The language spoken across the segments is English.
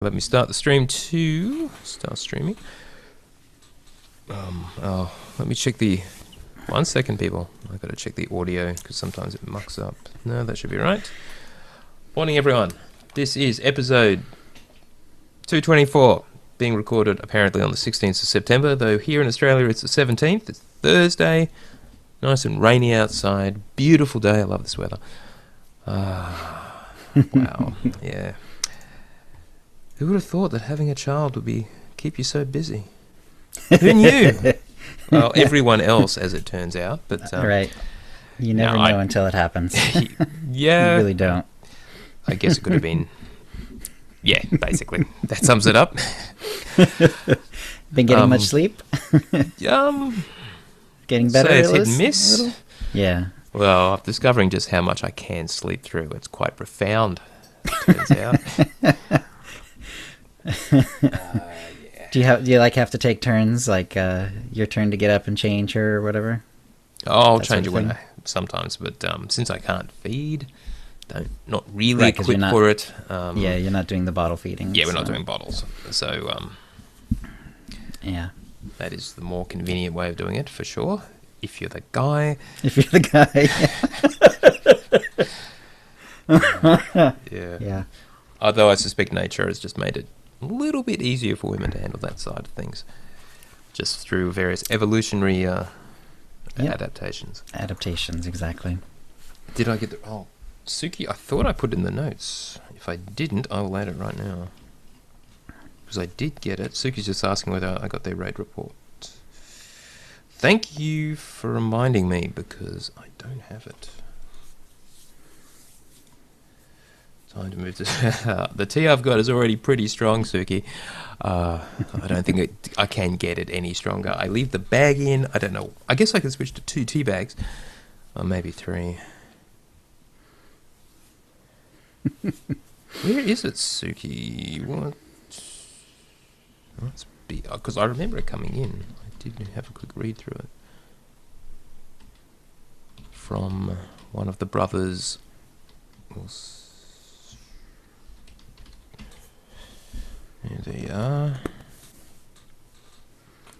Let me start the stream to start streaming. Let me check the 1 second, people. I've got to check the audio because sometimes it mucks up. No, that should be right. Morning, everyone. This is episode 224, being recorded apparently on the 16th of September, though here in Australia it's the 17th. It's Thursday. Nice and rainy outside. Beautiful day. I love this weather. Wow. Yeah. Who would have thought that having a child would keep you so busy? Who knew? Well, everyone else, as it turns out. But right. You never know until it happens. Yeah. You really don't. I guess it could have been. Yeah, basically. That sums it up. Been getting much sleep? Getting better? So it's hit and miss. Yeah. Well, I'm discovering just how much I can sleep through. It's quite profound, it turns out. Yeah. Do you have to take turns, like your turn to get up and change her or whatever? Oh, I'll change it sometimes, but since I can't feed, not really equipped for it. Yeah, you're not doing the bottle feeding. Yeah, we're not doing bottles, so yeah, that is the more convenient way of doing it for sure. If you're the guy. Yeah. Yeah. Although I suspect nature has just made it a little bit easier for women to handle that side of things, just through various evolutionary adaptations. Adaptations, exactly. Did I get Suki? I thought I put it in the notes. If I didn't, I will add it right now. Because I did get it. Suki's just asking whether I got their raid report. Thank you for reminding me, because I don't have it. Time to move to the tea I've got is already pretty strong, Suki. I don't think I can get it any stronger. I leave the bag in. I don't know. I guess I can switch to 2 tea bags, or maybe 3. Where is it, Suki? What? Must be because I remember it coming in. I did have a quick read through it from one of the brothers. Here they are.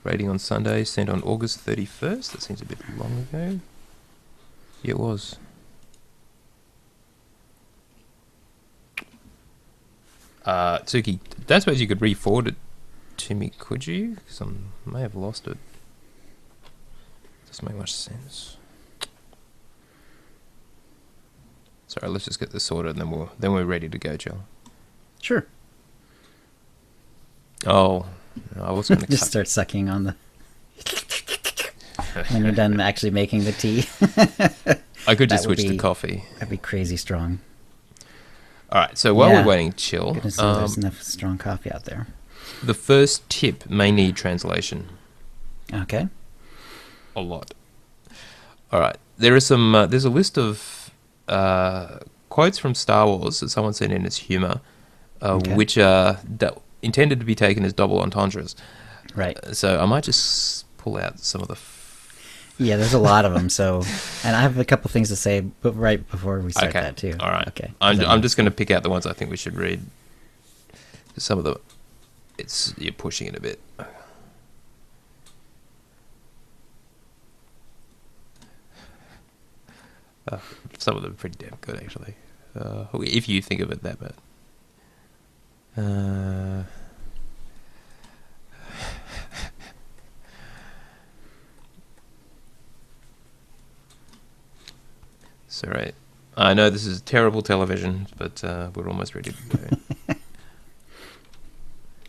Rating on Sunday, sent on August 31st. That seems a bit long ago. Yeah, it was. Tsuki, don't suppose you could re-forward it to me, could you? Because I may have lost it. Doesn't make much sense. Sorry, let's just get this sorted and then we're ready to go, Joel. Sure. Oh, I was going to just start sucking on the when you're done actually making the tea. I could just switch to coffee. That'd be crazy strong. All right, so while we're waiting, chill. Goodness, there's enough strong coffee out there. The first tip may need translation. Okay. A lot. All right, there's a list of quotes from Star Wars that someone sent in as humor, which are intended to be taken as double entendres. Right. So I might just pull out some of the... Yeah, there's a lot of them. So, and I have a couple things to say, but right before we start that too. All right. Okay. I'm just going to pick out the ones I think we should read. Some of them, you're pushing it a bit. Some of them are pretty damn good, actually. If you think of it that bad. It's all right. I know this is terrible television, but we're almost ready to go.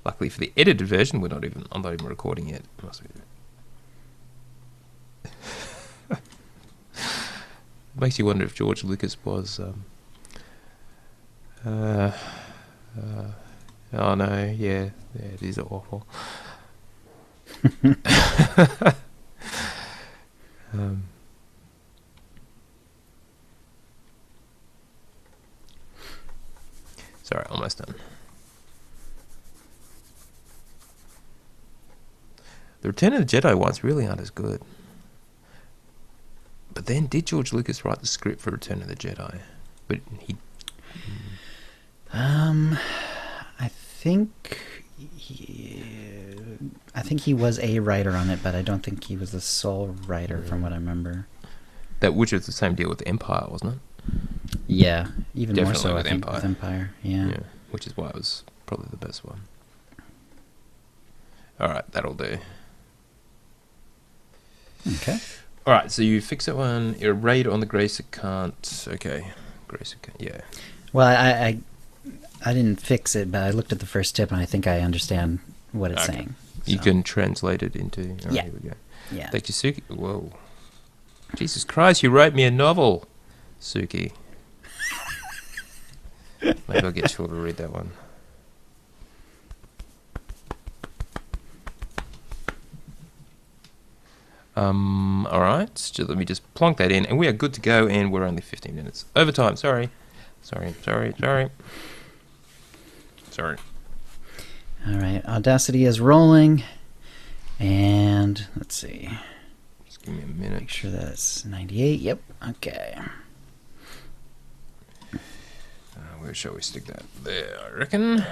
Luckily for the edited version, I'm not even recording yet. Makes you wonder if George Lucas was. Oh no! Yeah, these are awful. Sorry, almost done. The Return of the Jedi ones really aren't as good. But then, did George Lucas write the script for Return of the Jedi? But he... I I think he was a writer on it, but I don't think he was the sole writer, from what I remember. Which was the same deal with Empire, wasn't it? Yeah, even Definitely more so, with I think, Empire. with Empire. Yeah. Which is why it was probably the best one. All right, that'll do. Okay. All right, so you fix that one. You're a raid on the Grace account. Okay, Grace account. Yeah. Well, I didn't fix it, but I looked at the first tip, and I think I understand what it's saying. You So. can translate it into. All right, Yeah. Here we go. Yeah. Thank you, Suki. Whoa. Jesus Christ! You wrote me a novel, Suki. Maybe I'll get Phil to read that one. All right. Just let me just plonk that in, and we are good to go. And we're only 15 minutes overtime. Sorry. All right. Audacity is rolling, and let's see. Just give me a minute. Make sure that's 98. Yep. Okay. Where shall we stick that? There, I reckon.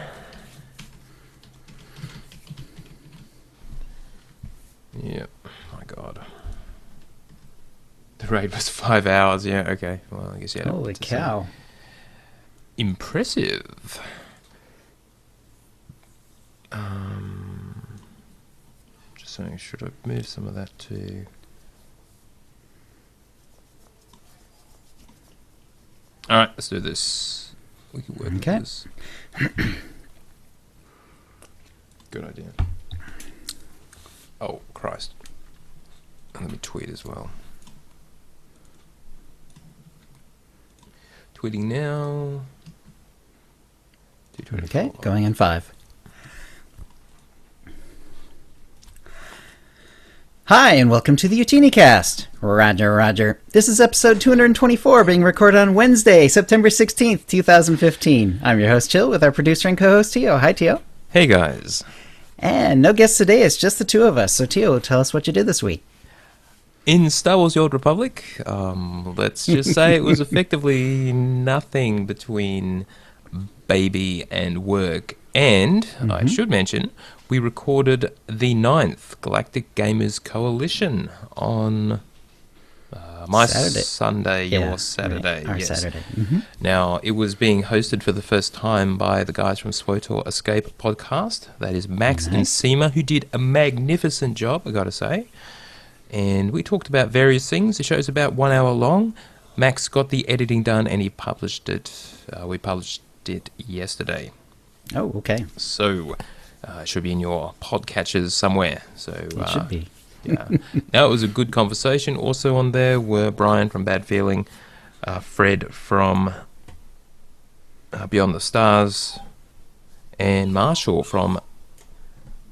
Yep. My God. The raid was 5 hours. Yeah. Okay. Well, I guess yeah. Holy cow! Impressive. Just saying, should I move some of that to? All right, let's do this. We can work with this. Good idea. Oh, Christ. And let me tweet as well. Tweeting now. Okay, going in 5. Hi, and welcome to the OotiniCast. Roger. This is episode 224, being recorded on Wednesday, September 16th, 2015. I'm your host, Chill, with our producer and co-host, Tio. Hi, Tio. Hey, guys. And no guests today, it's just the two of us. So, Tio, tell us what you did this week. In Star Wars The Old Republic, let's just say it was effectively nothing between baby and work. And, I should mention, we recorded the 9th Galactic Gamers Coalition on my Saturday. Sunday, Yeah, your Saturday. Our yes. Saturday. Now, it was being hosted for the first time by the guys from SWOTOR Escape podcast. That is Max and Seema, who did a magnificent job, I gotta say. And we talked about various things. The show's about 1 hour long. Max got the editing done and he published it. We published it yesterday. Oh, okay. So, it should be in your podcatchers somewhere. So It should be. Yeah. Now, it was a good conversation. Also on there were Brian from Bad Feeling, Fred from Beyond the Stars, and Marshall from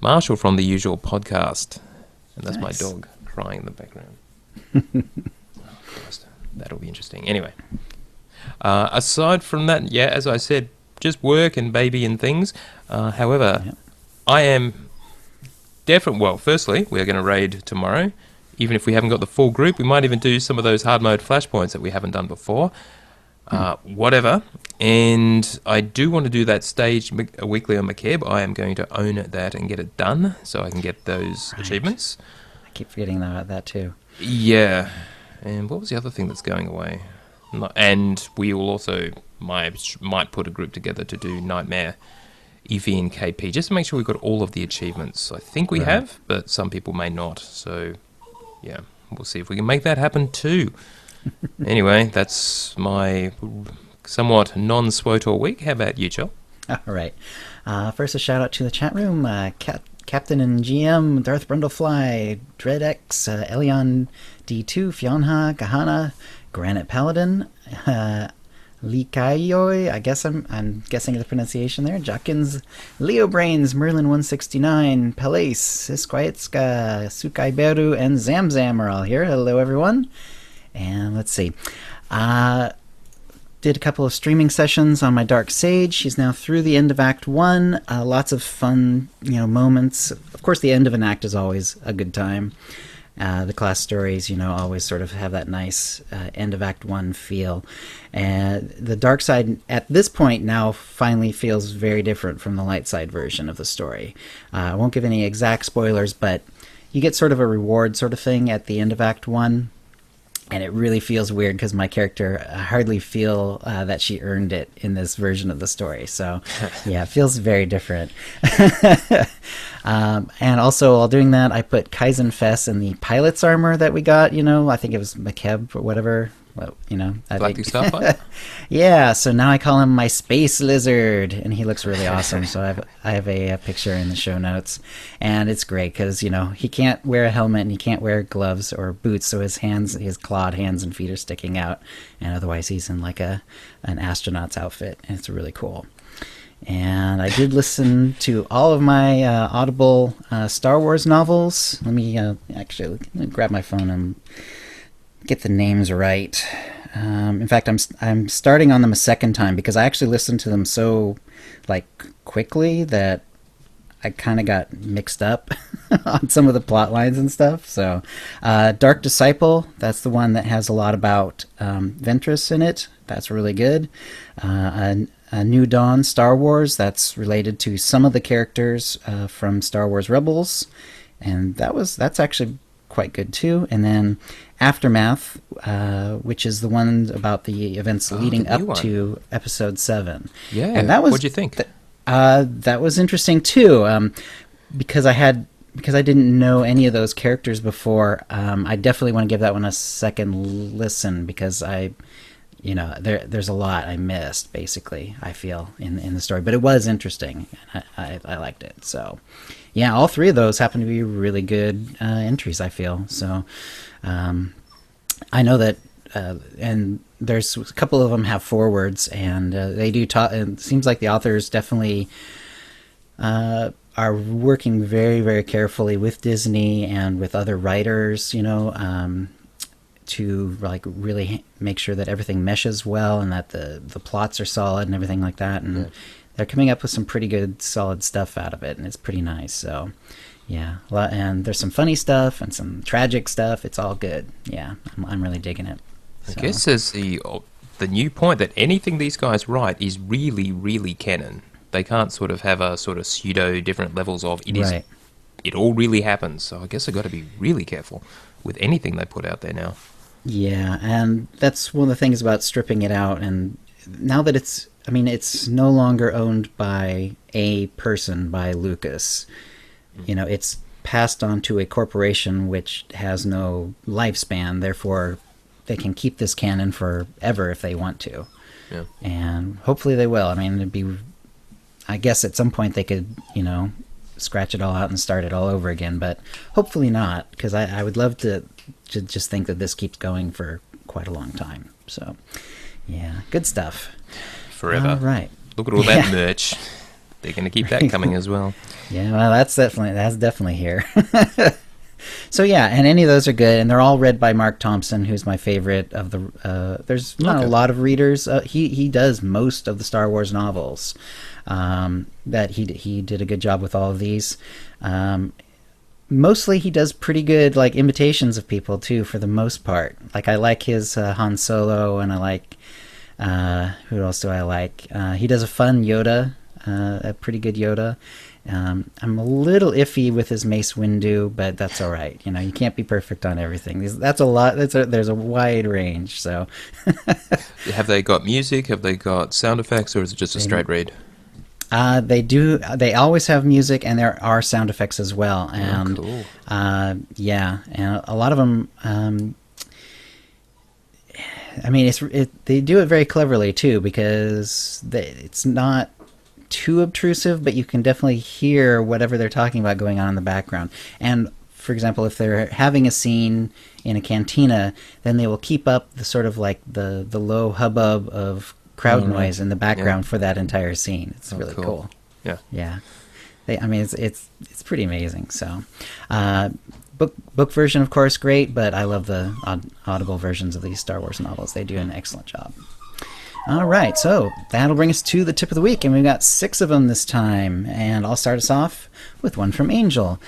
The Usual Podcast. And that's Nice. my dog crying in the background. Oh, Christ. That'll be interesting. Anyway, aside from that, yeah, as I said, just work and baby and things. However, I am definitely, well, firstly, we're going to raid tomorrow. Even if we haven't got the full group, we might even do some of those hard mode flashpoints that we haven't done before. Whatever. And I do want to do that stage weekly on McKeb. I am going to own that and get it done so I can get those achievements. I keep forgetting about that too. Yeah. And what was the other thing that's going away? And we will also might put a group together to do Nightmare, EV and KP, just to make sure we've got all of the achievements. I think we have, but some people may not. So, yeah, we'll see if we can make that happen too. Anyway, that's my somewhat non-SWOTOR week. How about you, Joel? All right. First, a shout out to the chat room. Captain and GM, Darth Brundlefly, DreadX, Elion D2, Fionha, Kahana, Granite Paladin, Likayoi, I guess I'm guessing the pronunciation there. Jokins, Leo Brains, Merlin 169, Palace, Siskwaitska, Sukaiberu, and Zamzam are all here. Hello, everyone. And let's see. Did a couple of streaming sessions on my Dark Sage. She's now through the end of Act 1. Lots of fun, moments. Of course, the end of an act is always a good time. The class stories, always sort of have that nice end of Act 1 feel. And the dark side, at this point, now finally feels very different from the light side version of the story. I won't give any exact spoilers, but you get sort of a reward sort of thing at the end of Act 1. And it really feels weird because my character, I hardly feel that she earned it in this version of the story. So, yeah, it feels very different. And also, while doing that, I put Kaizen Fess in the pilot's armor that we got. I think it was McKeb or whatever. Well, Galactic Starfighter? Yeah, so now I call him my space lizard, and he looks really awesome. So I have a picture in the show notes, and it's great because he can't wear a helmet and he can't wear gloves or boots, so his clawed hands and feet are sticking out, and otherwise he's in like an astronaut's outfit, and it's really cool. And I did listen to all of my Audible Star Wars novels. Let me grab my phone and get the names right. In fact, I'm starting on them a second time because I actually listened to them so quickly that I kind of got mixed up on some of the plot lines and stuff. So, Dark Disciple, that's the one that has a lot about Ventress in it. That's really good. A New Dawn Star Wars, that's related to some of the characters from Star Wars Rebels, and that's actually quite good too. And then Aftermath, which is the one about the events leading up to Episode 7. Yeah, and that was, what'd you think? That was interesting too, because I didn't know any of those characters before. I definitely want to give that one a second listen because there's a lot I missed, basically, I feel, in the story. But it was interesting, and I liked it. So, yeah, all three of those happen to be really good entries, I feel. So, I know that, and there's a couple of them have forewords, and they do talk. It seems like the authors definitely are working very, very carefully with Disney and with other writers, to really make sure that everything meshes well and that the plots are solid and everything like that. And they're coming up with some pretty good, solid stuff out of it, and it's pretty nice. So, yeah, and there's some funny stuff and some tragic stuff. It's all good. Yeah, I'm really digging it. I guess there's the new point that anything these guys write is really, really canon. They can't sort of have a sort of pseudo different levels of it is. It all really happens. So I guess I've got to be really careful with anything they put out there now. Yeah, and that's one of the things about stripping it out. And now that it's no longer owned by a person, by Lucas. It's passed on to a corporation which has no lifespan. Therefore, they can keep this canon forever if they want to. Yeah. And hopefully they will. I guess at some point they could, scratch it all out and start it all over again, but hopefully not, because I would love to just think that this keeps going for quite a long time. So, yeah, good stuff. Forever. All right. Look at all that merch. They're going to keep that coming as well. Yeah, well, that's definitely here. So yeah, and any of those are good, and they're all read by Mark Thompson, who's my favorite of the. There's not a lot of readers. He does most of the Star Wars novels. That he did a good job with all of these. Mostly he does pretty good imitations of people too, for the most part. I like his Han Solo, and I like who else do I like? He does a fun Yoda, a pretty good Yoda. I'm a little iffy with his Mace Windu, but that's all right. You can't be perfect on everything. That's a lot. There's a wide range. So, have they got music? Have they got sound effects, or is it just a straight read? They do. They always have music, and there are sound effects as well. And cool. Yeah, and a lot of them. They do it very cleverly too, because it's not too obtrusive, but you can definitely hear whatever they're talking about going on in the background. And for example, if they're having a scene in a cantina, then they will keep up the sort of the low hubbub of crowd noise in the background for that entire scene. It's really cool. Yeah. It's pretty amazing. So, book version, of course, great, but I love the audible versions of these Star Wars novels. They do an excellent job. All right, so that'll bring us to the tip of the week, and we've got 6 of them this time. And I'll start us off with one from Angel.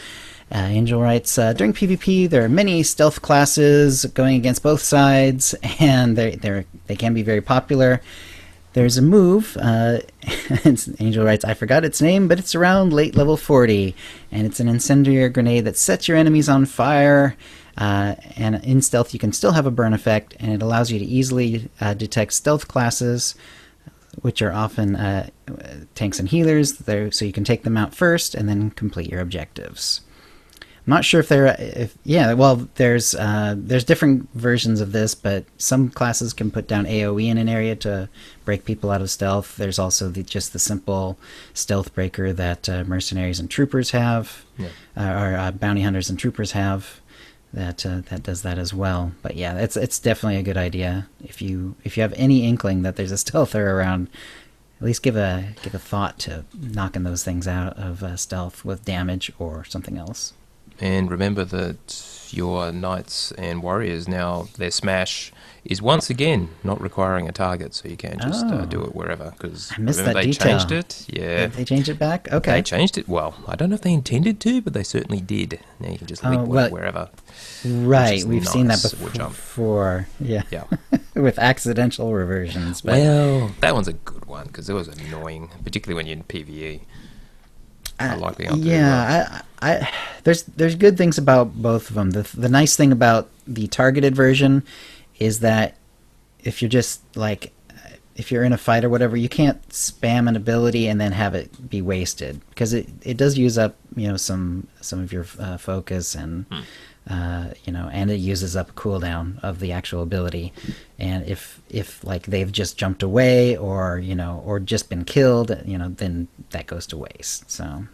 Angel writes, during PvP, there are many stealth classes going against both sides, and they can be very popular. There's a move, Angel writes, I forgot its name, but it's around late level 40, and it's an incendiary grenade that sets your enemies on fire, and in stealth you can still have a burn effect, and it allows you to easily detect stealth classes, which are often tanks and healers, so you can take them out first and then complete your objectives. I'm not sure if there's different versions of this, but some classes can put down AoE in an area to break people out of stealth. There's also just the simple stealth breaker that mercenaries and troopers have, or bounty hunters and troopers have. That does that as well. But yeah, it's definitely a good idea. If you have any inkling that there's a stealther around, at least give a thought to knocking those things out of stealth with damage or something else. And remember that your knights and warriors now, their smash is once again not requiring a target, so you can just do it wherever. Because they changed it. Yeah, did they changed it back? Okay, they changed it. Well, I don't know if they intended to, but they certainly did. Now you can just leap wherever. Right, we've seen that before. Yeah. With accidental reversions. But well, that one's a good one because it was annoying, particularly when you're in PvE. I like the there's good things about both of them. The nice thing about the targeted version is that if you're just if you're in a fight or whatever, you can't spam an ability and then have it be wasted, because it does use up some of your focus and and it uses up a cooldown of the actual ability. And if they've just jumped away or just been killed, then that goes to waste. So,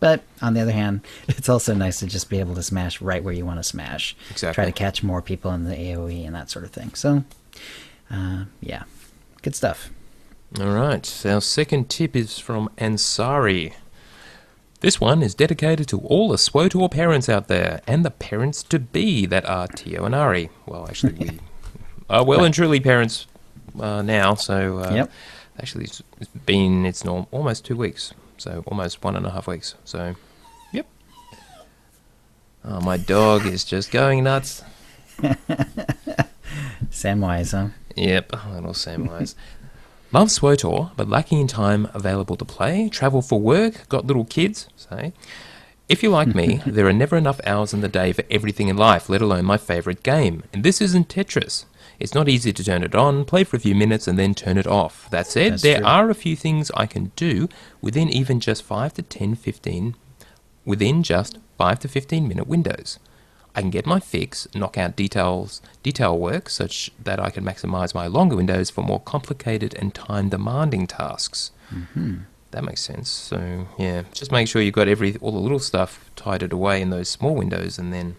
but on the other hand, it's also nice to just be able to smash right where you want to smash. Exactly. Try to catch more people in the AoE and that sort of thing. So, yeah, good stuff. All right. Our second tip is from Ansari. This one is dedicated to all the SWOTOR parents out there and the parents-to-be that are Tio and Ari. Well, actually, we are well and truly parents now, so actually it's almost 2 weeks, so almost 1.5 weeks. So, yep. Oh, my dog is just going nuts. Samwise, huh? Yep, little Samwise. Love SWOTOR, but lacking in time available to play, travel for work, got little kids, say. If you're like me, there are never enough hours in the day for everything in life, let alone my favourite game. And this isn't Tetris. It's not easy to turn it on, play for a few minutes, and then turn it off. That said, there are a few things I can do within just 5 to 15 minute windows. I can get my fix, knock out detail work such that I can maximize my longer windows for more complicated and time-demanding tasks. Mm-hmm. That makes sense. So, yeah, just make sure you've got all the little stuff tidied away in those small windows, and then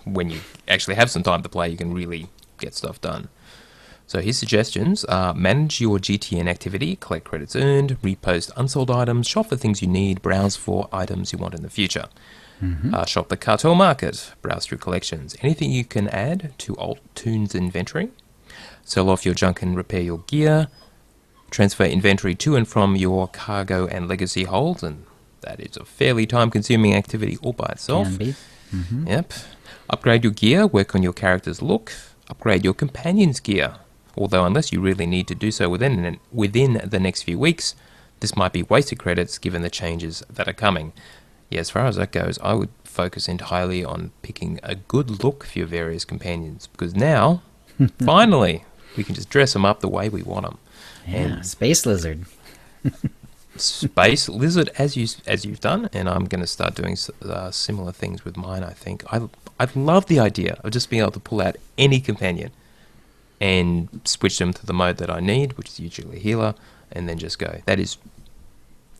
when you actually have some time to play, you can really get stuff done. So his suggestions are: manage your GTN activity, collect credits earned, repost unsold items, shop for things you need, browse for items you want in the future. Mm-hmm. Shop the cartel market, browse through collections, anything you can add to Alt Tunes inventory, sell off your junk and repair your gear, transfer inventory to and from your cargo and legacy holds, and that is a fairly time-consuming activity all by itself. Can be. Mm-hmm. Yep. Upgrade your gear, work on your character's look, upgrade your companion's gear, although unless you really need to do so within the next few weeks, this might be wasted credits given the changes that are coming. Yeah, as far as that goes, I would focus entirely on picking a good look for your various companions, because now, finally, we can just dress them up the way we want them. Yeah, and Space Lizard. Space Lizard, as you've done, and I'm going to start doing similar things with mine, I think. I love the idea of just being able to pull out any companion and switch them to the mode that I need, which is usually healer, and then just go. That is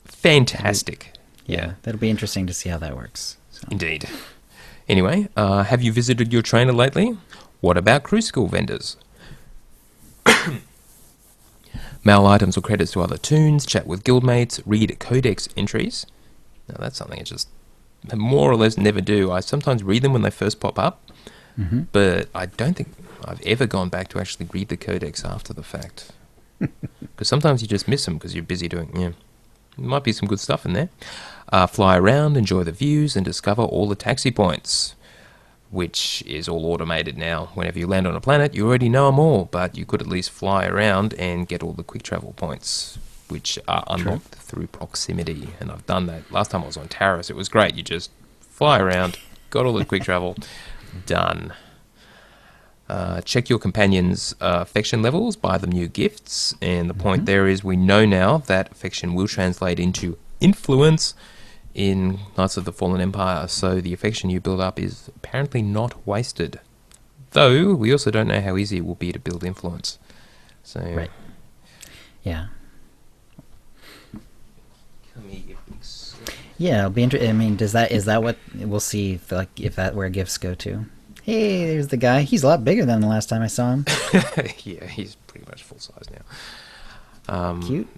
fantastic. Yeah, that'll be interesting to see how that works. So. Indeed. Anyway, have you visited your trainer lately? What about Crucible vendors? Mail items or credits to other tunes, chat with guildmates, read codex entries. Now that's something I just more or less never do. I sometimes read them when they first pop up, but I don't think I've ever gone back to actually read the codex after the fact. Because sometimes you just miss them because you're busy doing, There might be some good stuff in there. Fly around, enjoy the views, and discover all the taxi points, which is all automated now. Whenever you land on a planet, you already know them all, but you could at least fly around and get all the quick travel points, which are unlocked through proximity. And I've done that. Last time I was on Taris, it was great. You just fly around, got all the quick travel, done. Check your companions' affection levels, buy them new gifts, and the point there is we know now that affection will translate into influence in Knights of the Fallen Empire, so the affection you build up is apparently not wasted. Though, we also don't know how easy it will be to build influence. So, right. Yeah. Come here. Yeah, it'll be interesting. I mean, is that what we'll see? If that where gifts go to? Hey, there's the guy. He's a lot bigger than the last time I saw him. Yeah, he's pretty much full size now. Cute.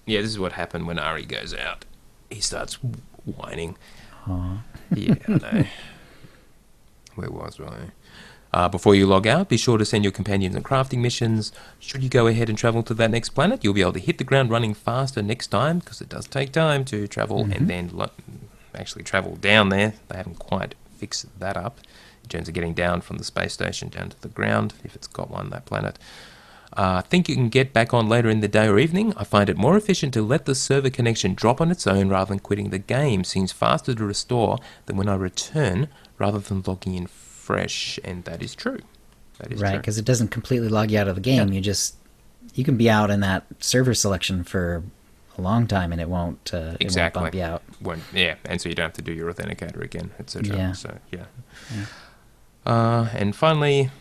Yeah, this is what happened when Ari goes out. He starts whining. Aww. Yeah, I know. Where was I? Before you log out, be sure to send your companions on crafting missions. Should you go ahead and travel to that next planet, you'll be able to hit the ground running faster next time, because it does take time to travel and then actually travel down there. They haven't quite fixed that up in terms of getting down from the space station down to the ground, if it's got one, that planet. Think you can get back on later in the day or evening? I find it more efficient to let the server connection drop on its own rather than quitting the game. Seems faster to restore than when I return rather than logging in fresh, and that is true. That is right, because it doesn't completely log you out of the game. Yeah. You can be out in that server selection for a long time, and it won't exactly. It won't bump you out. Yeah, and so you don't have to do your authenticator again, etc. Yeah. So and finally,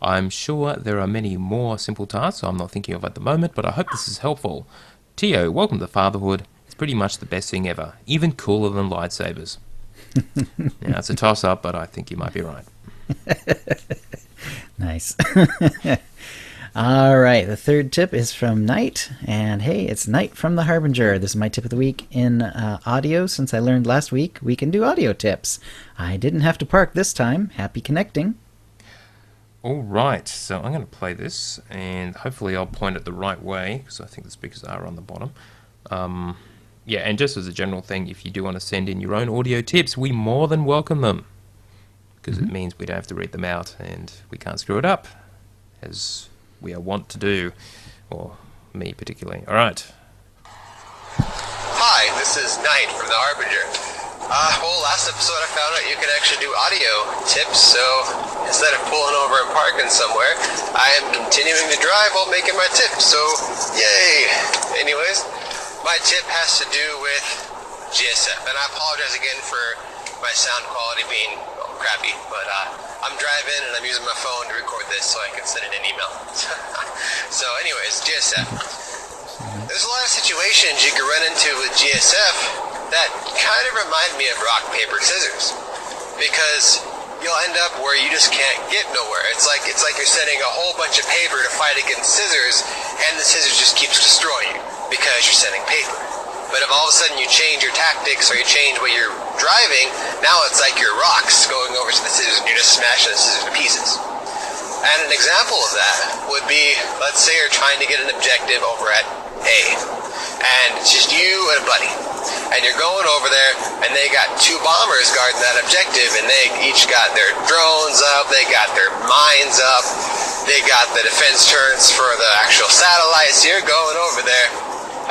I'm sure there are many more simple tasks I'm not thinking of at the moment, but I hope this is helpful. Tio, welcome to fatherhood. It's pretty much the best thing ever, even cooler than lightsabers. Now, it's a toss-up, but I think you might be right. Nice. All right, the third tip is from Knight, and hey, it's Knight from the Harbinger. This is my tip of the week in audio. Since I learned last week, we can do audio tips. I didn't have to park this time. Happy connecting. All right, so I'm going to play this, and hopefully I'll point it the right way, because I think the speakers are on the bottom. Yeah, and just as a general thing, if you do want to send in your own audio tips, we more than welcome them, because it means we don't have to read them out, and we can't screw it up, as we are wont to do, or me particularly. All right. Hi, this is Knight from the Harbinger. Well, last episode I found out you can actually do audio tips, so instead of pulling over and parking somewhere, I am continuing to drive while making my tip, so yay! Anyways, my tip has to do with GSF, and I apologize again for my sound quality being crappy, but I'm driving and I'm using my phone to record this so I can send it an email. So anyways, GSF. There's a lot of situations you can run into with GSF that kind of remind me of rock, paper, scissors, because you'll end up where you just can't get nowhere. It's like you're sending a whole bunch of paper to fight against scissors, and the scissors just keeps destroying you because you're sending paper. But if all of a sudden you change your tactics or you change what you're driving, now it's like your rocks going over to the scissors and you're just smashing the scissors to pieces. And an example of that would be, let's say you're trying to get an objective over at A, and it's just you and a buddy, and you're going over there, and they got two bombers guarding that objective, and they each got their drones up, they got their mines up, they got the defense turrets for the actual satellites. You're going over there,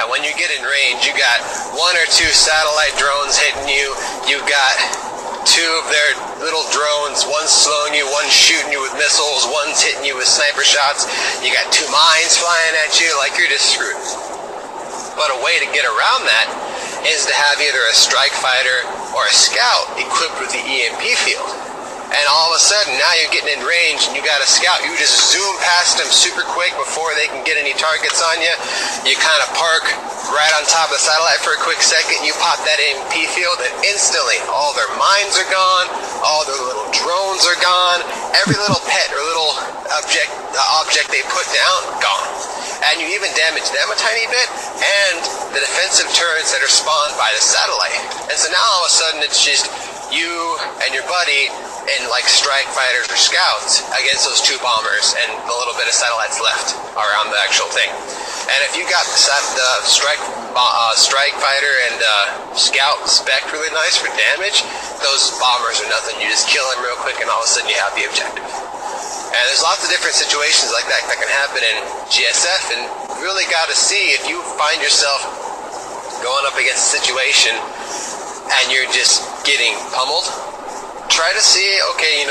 and when you get in range, you got one or two satellite drones hitting you, you got two of their little drones, one's slowing you, one's shooting you with missiles, one's hitting you with sniper shots, you got two mines flying at you, like you're just screwed. But a way to get around that is to have either a strike fighter or a scout equipped with the EMP field. And all of a sudden, now you're getting in range and you got a scout. You just zoom past them super quick before they can get any targets on you. You kind of park right on top of the satellite for a quick second. You pop that EMP field and instantly all their mines are gone. All their little drones are gone. Every little pet or little object they put down, gone. And you even damage them a tiny bit, and the defensive turrets that are spawned by the satellite. And so now all of a sudden it's just you and your buddy in like strike fighters or scouts against those two bombers and the little bit of satellites left around the actual thing. And if you got the strike fighter and scout spec really nice for damage, those bombers are nothing. You just kill them real quick, and all of a sudden you have the objective. And there's lots of different situations like that can happen in GSF, and you really got to see if you find yourself going up against a situation and you're just getting pummeled. Try to see, okay,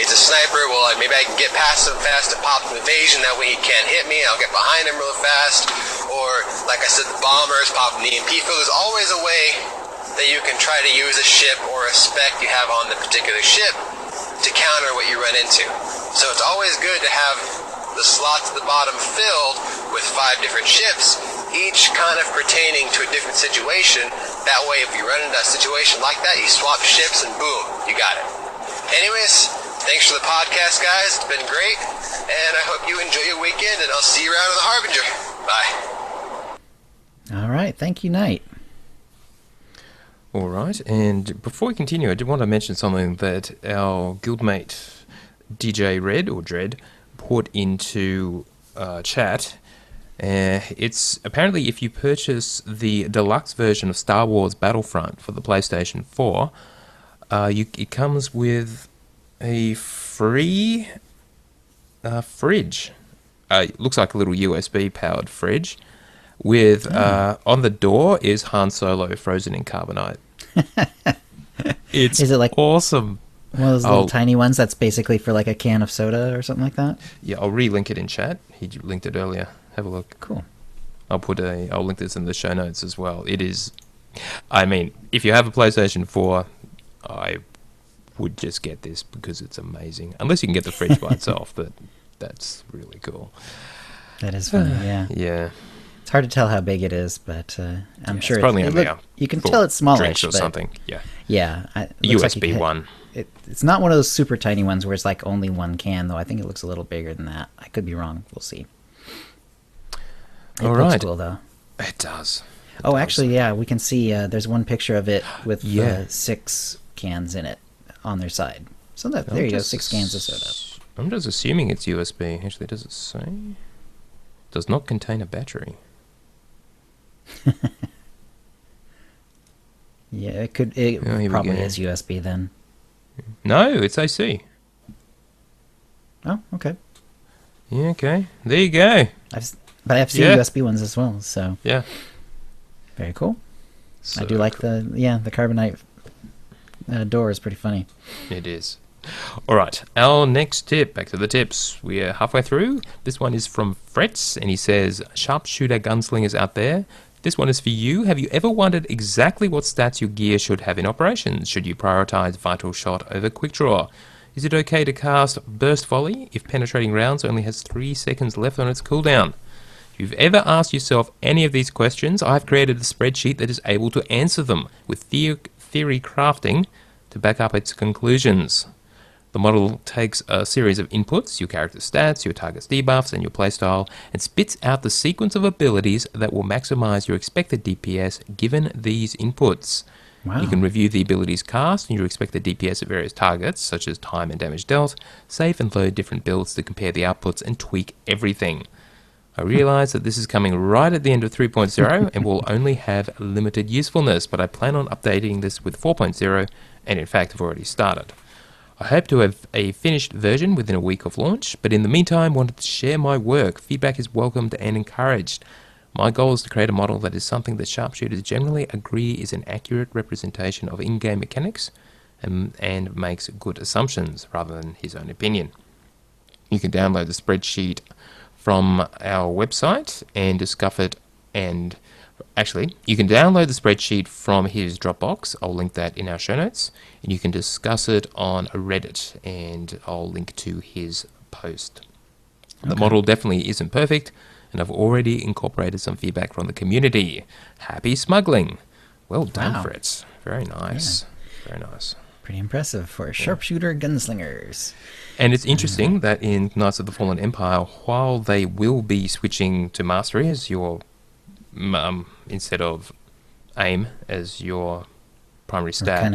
it's a sniper, well, maybe I can get past him fast and pop an evasion, that way he can't hit me, I'll get behind him real fast. Or, like I said, the bombers, pop an EMP field. There's always a way that you can try to use a ship or a spec you have on the particular ship to counter what you run into. So it's always good to have the slots at the bottom filled with 5 different ships, each kind of pertaining to a different situation. That way, if you run into a situation like that, you swap ships and boom, you got it. Anyways, thanks for the podcast, guys. It's been great, and I hope you enjoy your weekend, and I'll see you around in the Harbinger. Bye. All right. Thank you, Knight. All right, and before we continue, I did want to mention something that our guildmate DJ Red, or Dread, put into chat. It's apparently if you purchase the deluxe version of Star Wars Battlefront for the PlayStation 4, it comes with a free fridge. It looks like a little USB-powered fridge. With on the door is Han Solo frozen in carbonite. Is it like awesome? one of those little tiny ones that's basically for like a can of soda or something like that? Yeah, I'll re-link it in chat. He linked it earlier. Have a look. Cool. I'll link this in the show notes as well. It is, I mean, if you have a PlayStation 4, I would just get this because it's amazing. Unless you can get the fridge by itself, but that's really cool. That is funny, yeah. Yeah. It's hard to tell how big it is, but I'm sure it's probably only you can tell it's smallish. Drinks or something, yeah. Yeah. USB one. It's not one of those super tiny ones where it's like only one can, though. I think it looks a little bigger than that. I could be wrong. We'll see. It looks cool, though. It does. Actually, yeah, we can see there's one picture of it with 6 cans in it on their side. So there you go, 6 cans of soda. I'm just assuming it's USB. Actually, does it say? Does not contain a battery. Yeah, it could. It probably is USB then. No, it's AC. Oh, okay. Yeah, okay. There you go. But I've seen USB ones as well, so yeah, very cool. So I do like the carbonite door is pretty funny. It is. All right, our next tip. Back to the tips. We are halfway through. This one is from Fretz, and he says, "Sharpshooter gunslingers out there. This one is for you. Have you ever wondered exactly what stats your gear should have in operations? Should you prioritize Vital Shot over Quick Draw? Is it okay to cast Burst Volley if penetrating rounds only has 3 seconds left on its cooldown? If you've ever asked yourself any of these questions, I've created a spreadsheet that is able to answer them with theory crafting to back up its conclusions. The model takes a series of inputs, your character's stats, your target's debuffs, and your playstyle, and spits out the sequence of abilities that will maximize your expected DPS given these inputs. Wow. You can review the abilities cast and your expected DPS at various targets, such as time and damage dealt, save and load different builds to compare the outputs and tweak everything. I realise that this is coming right at the end of 3.0 and will only have limited usefulness, but I plan on updating this with 4.0, and in fact have already started. I hope to have a finished version within a week of launch, but in the meantime wanted to share my work. Feedback is welcomed and encouraged. My goal is to create a model that is something that sharpshooters generally agree is an accurate representation of in-game mechanics and makes good assumptions rather than his own opinion. You can download the spreadsheet from our website and discuss it, and actually, you can download the spreadsheet from his Dropbox. I'll link that in our show notes, and you can discuss it on Reddit, and I'll link to his post. The model definitely isn't perfect, and I've already incorporated some feedback from the community. Happy smuggling. Well done, Fritz. Very nice. Yeah. Very nice. Pretty impressive for sharpshooter gunslingers. And it's interesting that in Knights of the Fallen Empire, while they will be switching to Mastery as your instead of aim as your primary stat,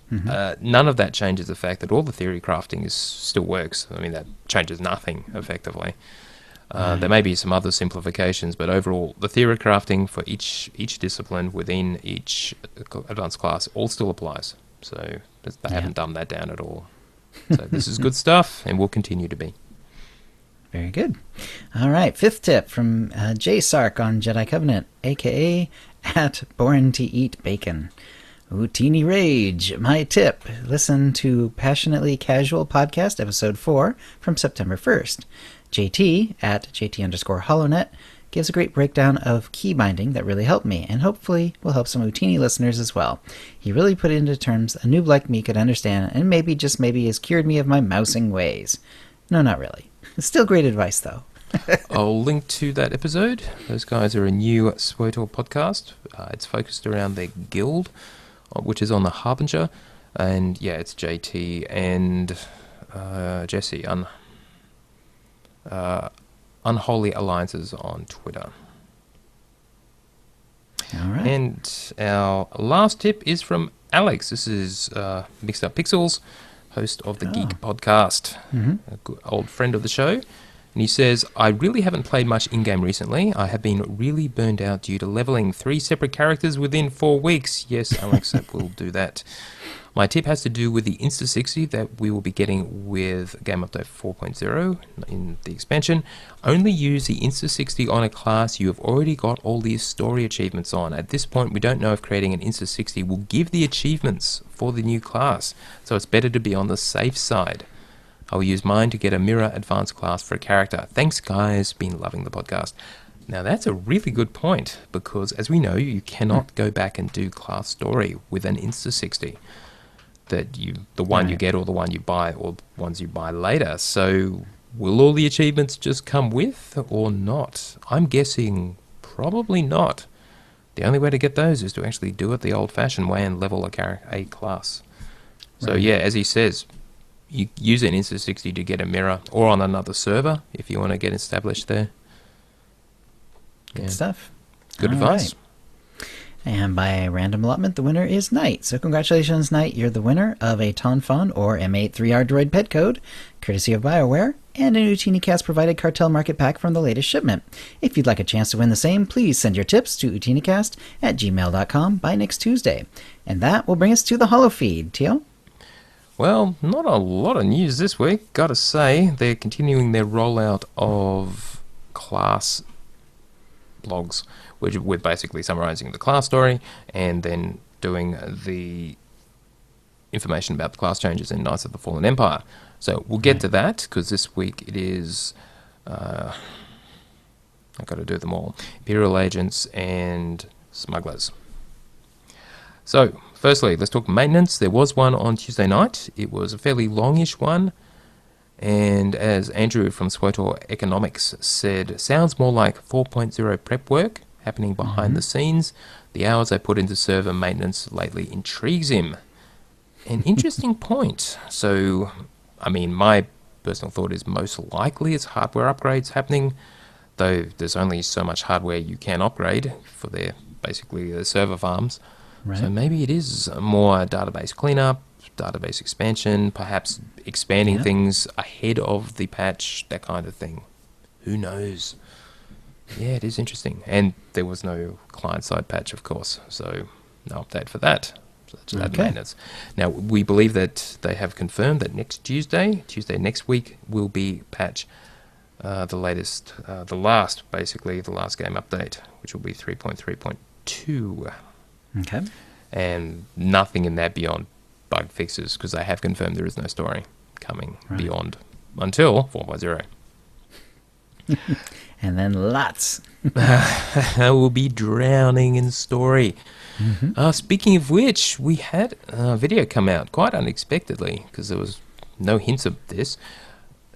none of that changes the fact that all the theory crafting still works. I mean, that changes nothing effectively. There may be some other simplifications, but overall, the theory crafting for each discipline within each advanced class all still applies. So they haven't dumbed that down at all. So this is good stuff, and will continue to be. Very good. All right, fifth tip from Jay Sark on Jedi Covenant, a.k.a. at Born to Eat Bacon. Ootini Rage. My tip, listen to Passionately Casual Podcast, Episode 4, from September 1st. JT, at JT_HollowNet, gives a great breakdown of key binding that really helped me, and hopefully will help some Ootini listeners as well. He really put it into terms a noob like me could understand, and maybe, just maybe, has cured me of my mousing ways. No, not really. Still great advice, though. I'll link to that episode. Those guys are a new SWOTOR podcast. It's focused around their guild, which is on the Harbinger. And yeah, it's JT and Jesse, Unholy Alliances on Twitter. All right. And our last tip is from Alex. This is Mixed Up Pixels, host of the Geek Podcast, a good old friend of the show. And he says, I really haven't played much in-game recently. I have been really burned out due to leveling 3 separate characters within 4 weeks. Yes, Alex, that will do that. My tip has to do with the Insta-60 that we will be getting with Game Update 4.0 in the expansion. Only use the Insta-60 on a class you have already got all these story achievements on. At this point, we don't know if creating an Insta-60 will give the achievements for the new class, so it's better to be on the safe side. I will use mine to get a mirror advanced class for a character. Thanks, guys. Been loving the podcast. Now, that's a really good point, because as we know, you cannot go back and do class story with an Insta-60. The one you get or the one you buy or the ones you buy later. So will all the achievements just come with or not? I'm guessing probably not. The only way to get those is to actually do it the old-fashioned way and level a class. So yeah, as he says, you use an Insta-60 to get a mirror or on another server if you want to get established there. Good stuff. Good advice. Right. And by random allotment, the winner is Knight. So congratulations, Knight. You're the winner of a Tonfon or M83R Droid pet code, courtesy of BioWare, and an OotiniCast provided cartel market pack from the latest shipment. If you'd like a chance to win the same, please send your tips to OotiniCast@gmail.com by next Tuesday. And that will bring us to the Holo feed. Teal? Well, not a lot of news this week. Gotta say, they're continuing their rollout of class blogs, which we're basically summarizing the class story and then doing the information about the class changes in Knights of the Fallen Empire. So we'll get to that, because this week it is I've got to do them all: Imperial Agents and Smugglers. So firstly, let's talk maintenance. There was one on Tuesday night. It was a fairly longish one, and as Andrew from SWOTOR Economics said, sounds more like 4.0 prep work happening behind the scenes. The hours I put into server maintenance lately intrigues him. An interesting point. So, I mean, my personal thought is most likely it's hardware upgrades happening, though there's only so much hardware you can upgrade for their server farms. Right. So maybe it is more database cleanup, database expansion, perhaps expanding things ahead of the patch, that kind of thing. Who knows? Yeah, it is interesting. And there was no client-side patch, of course, so no update for that. So that's that maintenance. Now, we believe that they have confirmed that next Tuesday next week, will be patch the last game update, which will be 3.3.2. Okay. And nothing in that beyond bug fixes, because they have confirmed there is no story coming beyond until 4.0. And then lots. I will be drowning in story. Speaking of which, we had a video come out quite unexpectedly, because there was no hints of this.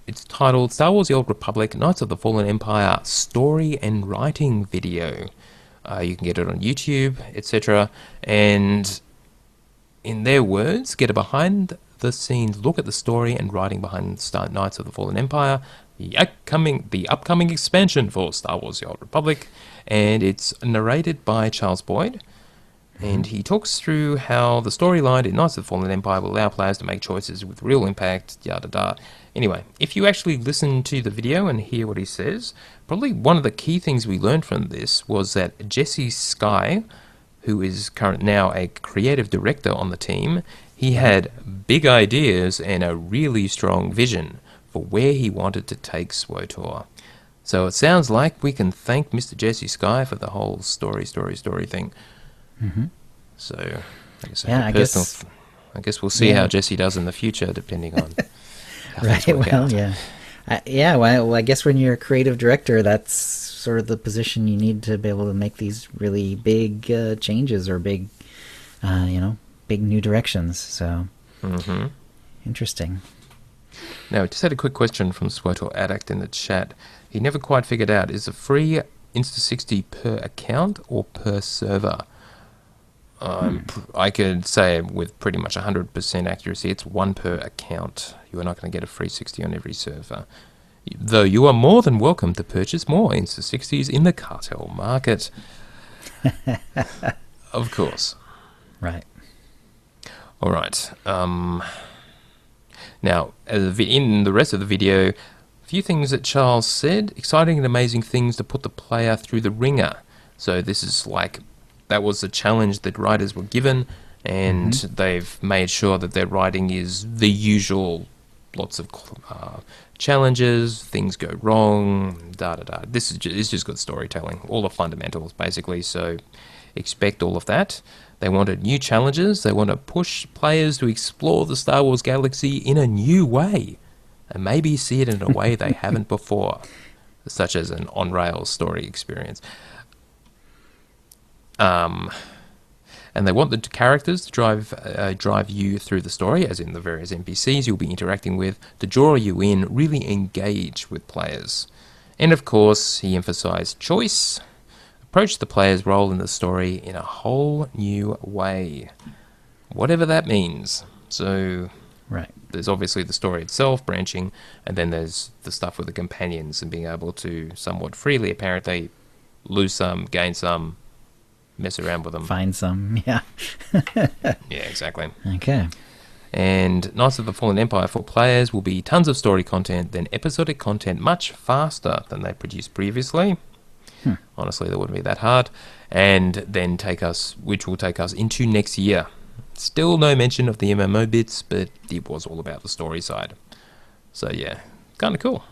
It's titled Star Wars The Old Republic, Knights of the Fallen Empire Story and Writing Video. You can get it on YouTube, etc. And in their words, get a behind-the-scenes look at the story and writing behind Knights of the Fallen Empire, the upcoming expansion for Star Wars The Old Republic, and it's narrated by Charles Boyd. And he talks through how the storyline in Knights of the Fallen Empire will allow players to make choices with real impact, yada da. Anyway, if you actually listen to the video and hear what he says, probably one of the key things we learned from this was that Jesse Sky, who is now a creative director on the team, he had big ideas and a really strong vision for where he wanted to take SWTOR. So it sounds like we can thank Mr. Jesse Sky for the whole story thing. So I guess we'll see how Jesse does in the future, depending on how things work out. Well, I guess when you're a creative director, that's sort of the position you need to be able to make these really big changes or big new directions. So interesting. Now, just had a quick question from SWTOR Addict in the chat. He never quite figured out, is a free Insta60 per account or per server? I could say with pretty much 100% accuracy, it's one per account. You are not going to get a free 60 on every server. Though you are more than welcome to purchase more Insta60s in the cartel market. Of course. Right. All right. Now, in the rest of the video, a few things that Charles said. Exciting and amazing things to put the player through the ringer. So this is like... That was the challenge that writers were given, and they've made sure that their writing is the usual, lots of challenges, things go wrong, da-da-da. This is just good storytelling, all the fundamentals, basically, so expect all of that. They wanted new challenges. They want to push players to explore the Star Wars galaxy in a new way, and maybe see it in a way they haven't before, such as an on-rails story experience. And they want the characters to drive you through the story, as in the various NPCs you'll be interacting with, to draw you in, really engage with players. And of course, he emphasized choice. Approach the player's role in the story in a whole new way, whatever that means. So there's obviously the story itself, branching, and then there's the stuff with the companions and being able to somewhat freely, apparently, lose some, gain some, mess around with them. Find some, yeah. Yeah, exactly. Okay. And Knights of the Fallen Empire for players will be tons of story content, then episodic content much faster than they produced previously. Honestly, that wouldn't be that hard. And then which will take us into next year. Still no mention of the MMO bits, but it was all about the story side. So yeah, kind of cool.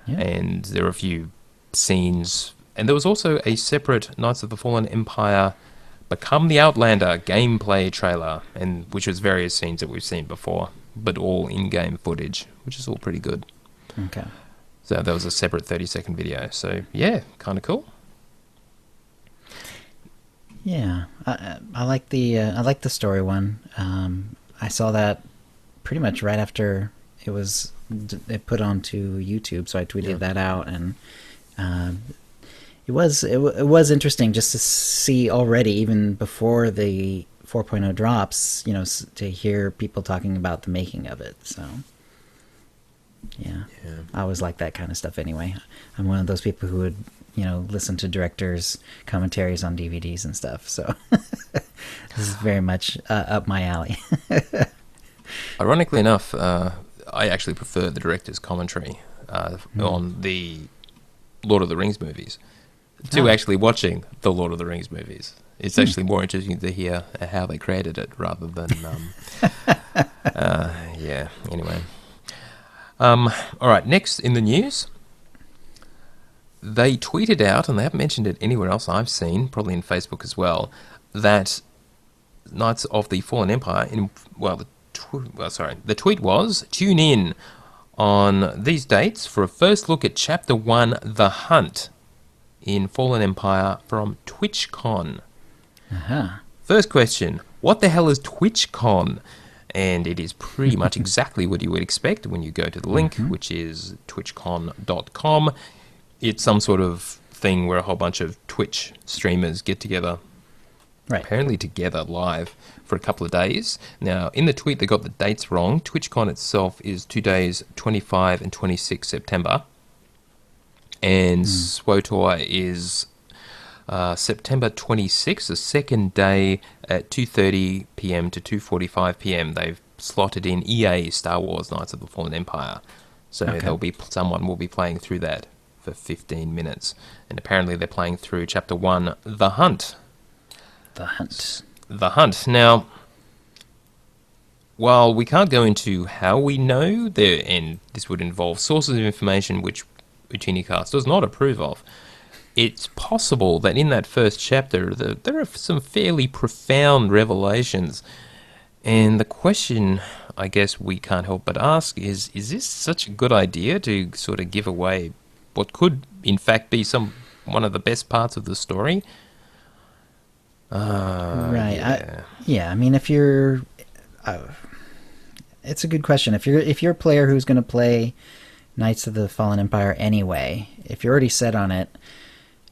Yeah. And there are a few scenes. And there was also a separate Knights of the Fallen Empire Become the Outlander gameplay trailer, which was various scenes that we've seen before, but all in-game footage, which is all pretty good. Okay. So that was a separate 30-second video. So yeah, kind of cool. Yeah, I like the story one. I saw that pretty much right after it put onto YouTube, so I tweeted that out, and it was interesting just to see already, even before the 4.0 drops, to hear people talking about the making of it. So yeah, I always like that kind of stuff anyway. I'm one of those people who would listen to directors' commentaries on DVDs and stuff. So this is very much up my alley. Ironically enough, I actually prefer the director's commentary on the Lord of the Rings movies to actually watching the Lord of the Rings movies. It's actually more interesting to hear how they created it rather than... yeah, anyway. All right, next in the news... They tweeted out, and they haven't mentioned it anywhere else I've seen, probably in Facebook as well, that Knights of the Fallen Empire, the tweet was, tune in on these dates for a first look at Chapter 1, The Hunt, in Fallen Empire from TwitchCon. First question, what the hell is TwitchCon? And it is pretty much exactly what you would expect when you go to the link, which is twitchcon.com. It's some sort of thing where a whole bunch of Twitch streamers get together, apparently together live, for a couple of days. Now, in the tweet, they got the dates wrong. TwitchCon itself is 2 days, 25 and 26 September. And SWTOR is September 26th, the second day at 2:30 p.m. to 2:45 p.m. They've slotted in EA Star Wars Knights of the Fallen Empire. So someone will be playing through that for 15 minutes. And apparently they're playing through Chapter 1, The Hunt. The Hunt. The Hunt. Now, while we can't go into how we know, and this would involve sources of information which OotiniCast does not approve of, it's possible that in that first chapter there are some fairly profound revelations. And the question, I guess, we can't help but ask is this such a good idea to sort of give away what could, in fact, be one of the best parts of the story? Right. Yeah. I mean, if you're... it's a good question. If you're a player who's going to play Knights of the Fallen Empire anyway, if you're already set on it,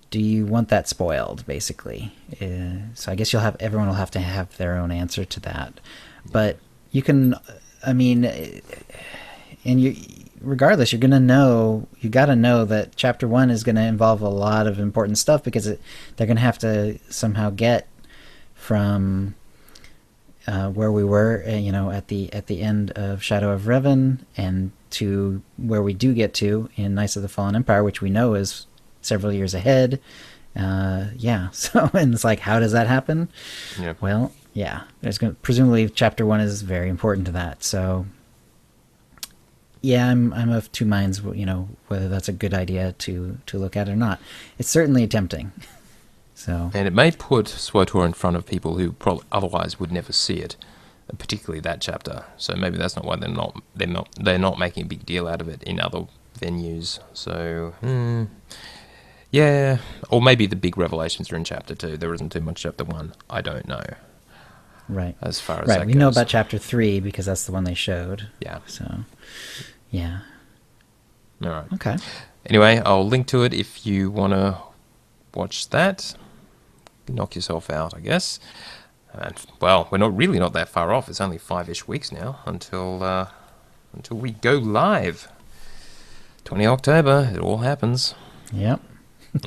do you want that spoiled, basically? So I guess everyone will have to have their own answer to that. But you can, I mean, regardless, you got to know that Chapter 1 is going to involve a lot of important stuff, because they're going to have to somehow get from where we were, at the end of Shadow of Revan, and to where we do get to in Knights of the Fallen Empire, which we know is several years ahead. So, and it's like, how does that happen? Yeah. Well, yeah, presumably Chapter 1 is very important to that. So, yeah, I'm of two minds, whether that's a good idea to look at or not. It's certainly tempting. So, and it may put SWTOR in front of people who probably otherwise would never see it, particularly that chapter. So maybe that's not why they're not making a big deal out of it in other venues. So, yeah, or maybe the big revelations are in Chapter 2. There isn't too much Chapter 1. I don't know. Right. As far as that we goes. know about Chapter 3 because that's the one they showed. Yeah. So, yeah. All right. Okay. Anyway, I'll link to it if you want to watch that. Knock yourself out, I guess. And, well, we're not that far off. It's only 5-ish weeks now until we go live. 20 October, it all happens. Yep.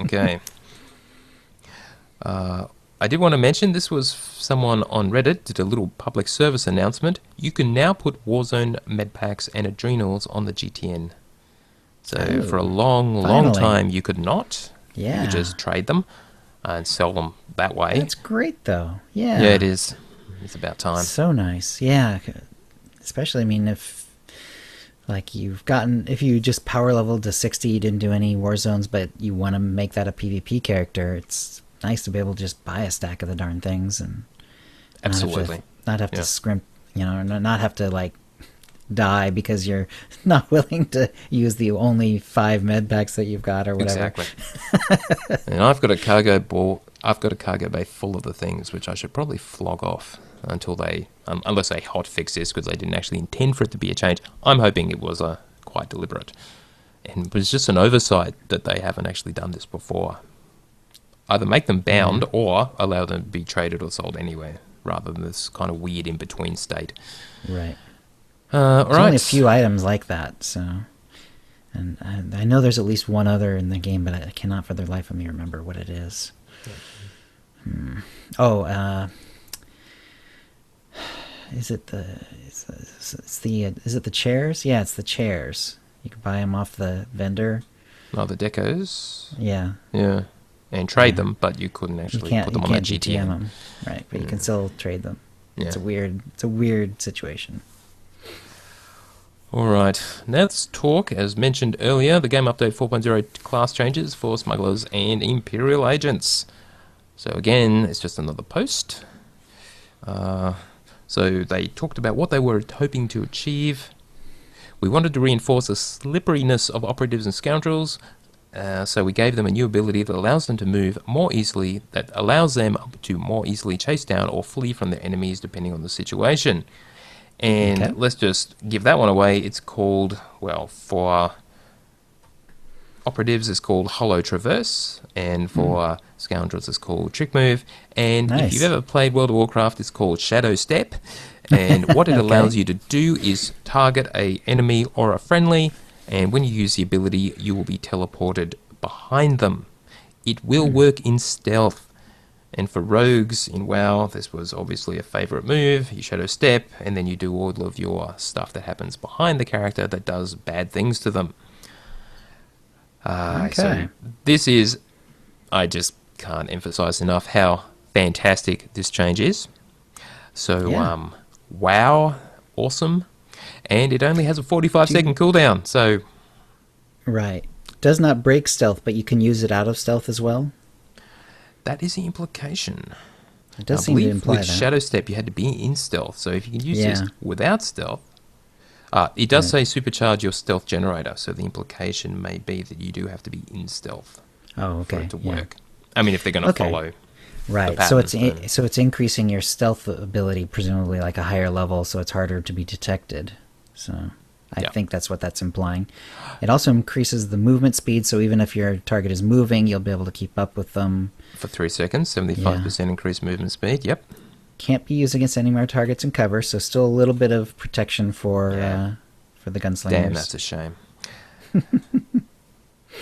Okay. I did want to mention, this was someone on Reddit did a little public service announcement. You can now put Warzone medpacks and adrenals on the GTN. So for a long time you could not. Yeah. You could just trade them and sell them that way. That's great, though. Yeah. Yeah, it is. It's about time. So nice. Yeah. Especially, I mean, if you just power leveled to 60, you didn't do any war zones, but you want to make that a PvP character, it's nice to be able to just buy a stack of the darn things and absolutely not have to scrimp, not have to die because you're not willing to use the only 5 med packs that you've got or whatever. Exactly. And I've got a cargo bay full of the things which I should probably flog off until unless they hotfix this, because they didn't actually intend for it to be a change. I'm hoping it was quite deliberate, and it was just an oversight that they haven't actually done this before. Either make them bound or allow them to be traded or sold anyway, rather than this kind of weird in-between state. Right. There's only a few items like that, so... And I know there's at least one other in the game, but I cannot for the life of me remember what it is. Yeah. Is it the chairs? Yeah, it's the chairs. You can buy them off the vendor. Oh, the decos? Yeah. Yeah. And trade them, but you couldn't actually put them on that GTN. Them. Right, but you can still trade them. Yeah. It's a weird situation. Alright, now let's talk, as mentioned earlier, the game update 4.0 class changes for smugglers and Imperial agents. So again, it's just another post. So they talked about what they were hoping to achieve. We wanted to reinforce the slipperiness of operatives and scoundrels, so we gave them a new ability that allows them to move more easily, that allows them to more easily chase down or flee from their enemies depending on the situation. And let's just give that one away. It's called, for operatives it's called Hollow Traverse, and for scoundrels it's called Trick Move. And if you've ever played World of Warcraft, it's called Shadow Step. And what it allows you to do is target a enemy or a friendly, and when you use the ability, you will be teleported behind them. it will work in stealth. And for rogues in WoW, this was obviously a favourite move. You shadow step, and then you do all of your stuff that happens behind the character that does bad things to them. So this is, I just can't emphasize enough how fantastic this change is. So, wow, awesome. And it only has a 45-second cooldown, so... Right. Does not break stealth, but you can use it out of stealth as well? That is the implication. It does seem to imply with that. Shadow Step, you had to be in stealth. So if you can use this without stealth, it does say supercharge your stealth generator. So the implication may be that you do have to be in stealth for it to work. I mean, if they're going to follow. Right. The pattern, so it's increasing your stealth ability, presumably like a higher level, so it's harder to be detected. So I think that's what that's implying. It also increases the movement speed, so even if your target is moving, you'll be able to keep up with them. For 3 seconds, 75% increased movement speed, yep. Can't be used against any more targets in cover, so still a little bit of protection for the gunslingers. Damn, that's a shame.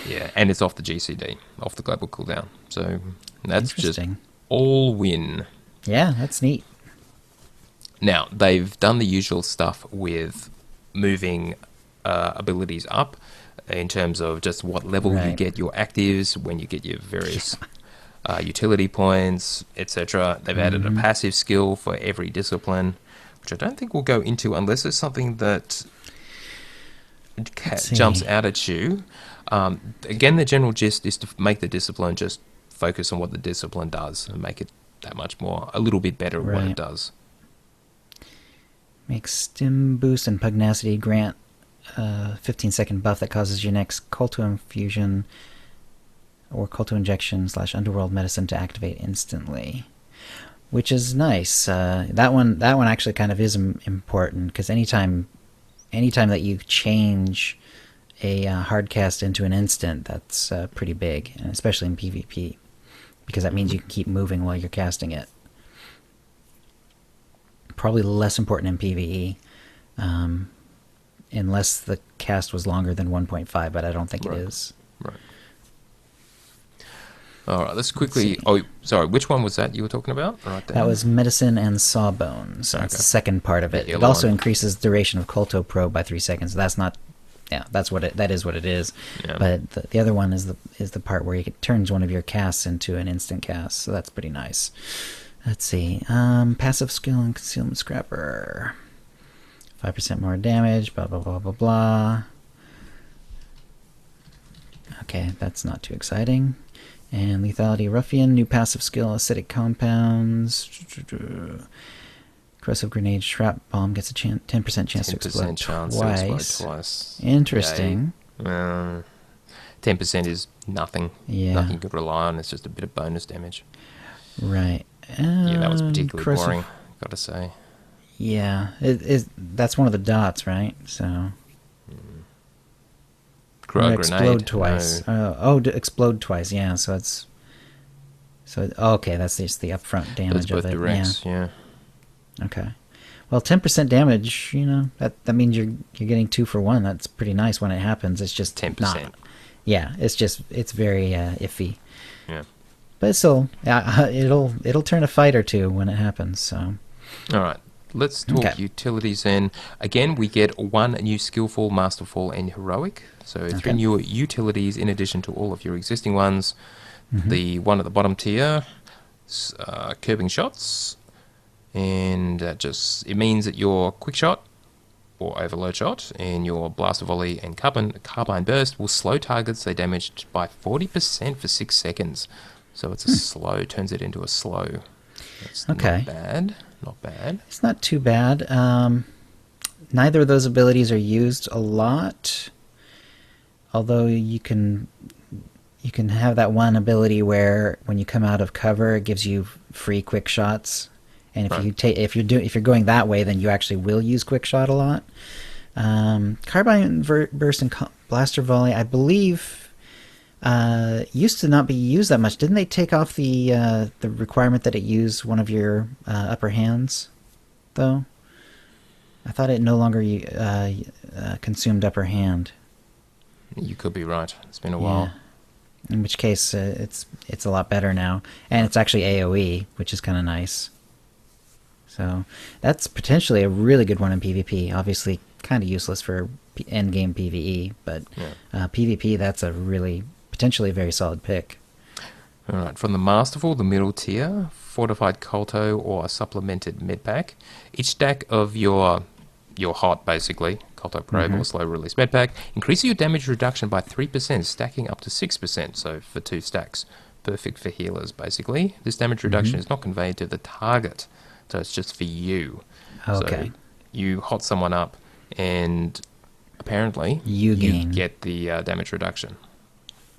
Yeah, and it's off the GCD, off the global cooldown. So that's just all win. Yeah, that's neat. Now, they've done the usual stuff with moving abilities up in terms of just what level you get your actives, when you get your various utility points, etc. They've added a passive skill for every discipline, which I don't think we'll go into unless it's something that jumps out at you. Again, the general gist is to make the discipline just focus on what the discipline does and make it that much more, a little bit better at what it does. Make stim boost and pugnacity grant 15-second buff that causes your next Colto infusion or Colto injection / underworld medicine to activate instantly, which is nice. That one actually kind of is important, because anytime that you change a hard cast into an instant, that's pretty big, and especially in PvP, because that means you can keep moving while you're casting it. Probably less important in PvE, unless the cast was longer than 1.5, but I don't think it is. Right. All right, let's quickly... Oh, sorry, which one was that you were talking about? Right there. That was medicine and sawbones. So that's the second part of it. It also increases duration of Colto Probe by 3 seconds. That's not... Yeah, that is what it is. Yeah. But the other one is the part where it turns one of your casts into an instant cast, so that's pretty nice. Let's see. Passive skill and concealment scrapper. 5% more damage, blah, blah, blah, blah, blah. Okay, that's not too exciting. And lethality ruffian, new passive skill, acidic compounds. Corrosive grenade, shrap bomb gets a 10% chance to explode twice. Interesting. 10% is nothing. Yeah. Nothing you could rely on. It's just a bit of bonus damage. Right. Yeah, that was particularly boring, gotta say. Yeah, that's one of the dots, right? So explode twice. No. Explode twice. Yeah, so it's okay. That's just the upfront damage of it. Directs, yeah. Okay. Well, 10% damage. You know that means you're getting 2 for 1. That's pretty nice when it happens. It's just 10%. Yeah, it's very iffy. Yeah. But still, it'll turn a fight or two when it happens. So. All right. Let's talk utilities then. Again, we get 1 new skillful, masterful, and heroic. So 3 new utilities in addition to all of your existing ones. The one at the bottom tier, curbing shots, and it means that your quick shot or overload shot and your blaster volley and carbine burst will slow targets they damaged by 40% for 6 seconds. So it's a slow, turns it into a slow. That's not bad. Not bad. It's not too bad. Neither of those abilities are used a lot. Although you can have that one ability where when you come out of cover, it gives you free quick shots. And if you're going that way, then you actually will use quick shot a lot. Carbine burst and blaster volley, I believe, used to not be used that much. Didn't they take off the requirement that it use one of your upper hands, though? I thought it no longer consumed upper hand. You could be right. It's been a while. In which case, it's a lot better now, and it's actually AOE, which is kind of nice. So that's potentially a really good one in PvP. Obviously, kind of useless for endgame PvE, but PvP, that's a really potentially very solid pick. All right, from the Masterful, the middle tier, Fortified Colto or a supplemented medpack. Each stack of your hot, basically, Colto Probe or slow release medpack, increases your damage reduction by 3%, stacking up to 6%, so for 2 stacks. Perfect for healers, basically. This damage reduction is not conveyed to the target, so it's just for you. Okay. So you hot someone up, and apparently you get the damage reduction.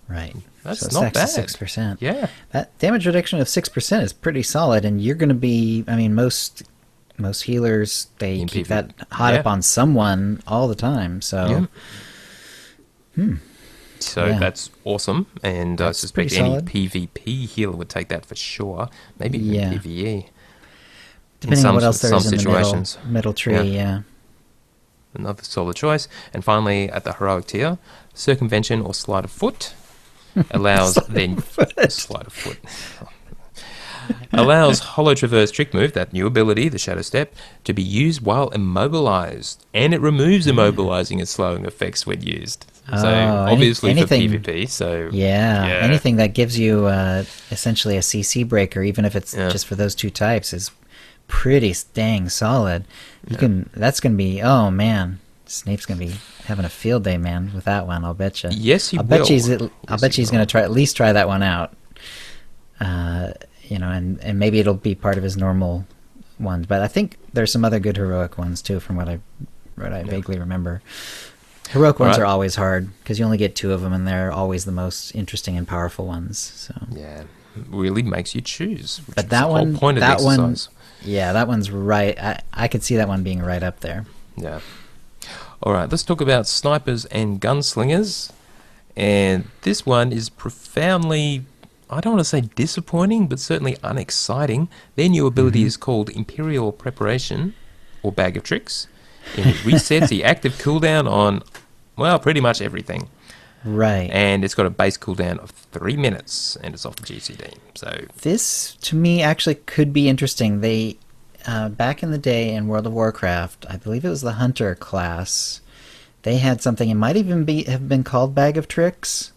Right. That's so not bad. 6%. Yeah. That damage reduction of 6% is pretty solid, and you're going to be, I mean, most healers, they In keep PvP. that hot up on someone all the time, so... So Yeah. that's awesome, and I That's suspect pretty any solid. PvP healer would take that for sure. Maybe even Yeah. PvE. Depending on what else there some is in situations. the middle tree, yeah. Another solid choice. And finally, at the heroic tier, Circumvention or Sleight of Foot allows Sleight of Foot. Allows Hollow Traverse Trick Move, that new ability, the Shadow Step, to be used while immobilized, and it removes immobilizing and slowing effects when used. So obviously anything, for PvP. So yeah, anything that gives you essentially a CC breaker, even if it's just for those 2 types, is pretty dang solid. You can. That's gonna be. Oh man, Snape's gonna be having a field day, man, with that one. I'll bet you. Yes, he I'll will. bet he's gonna at least try that one out. You know, and maybe it'll be part of his normal ones. But I think there's some other good heroic ones too, from what I vaguely remember. Heroic ones are always hard because you only get 2 of them, and they're always the most interesting and powerful ones. So yeah, really makes you choose. But that one, one, point of that the one, exercise. yeah, that one's right. I could see that one being right up there. Yeah. All right, let's talk about snipers and gunslingers. And this one is profoundly, I don't want to say disappointing, but certainly unexciting. Their new ability is called Imperial Preparation, or Bag of Tricks. And it resets the active cooldown on, well, pretty much everything. Right. And it's got a base cooldown of 3 minutes, and it's off the GCD. So this, to me, actually could be interesting. They, back in the day in World of Warcraft, I believe it was the Hunter class, they had something, it might even have been called Bag of Tricks,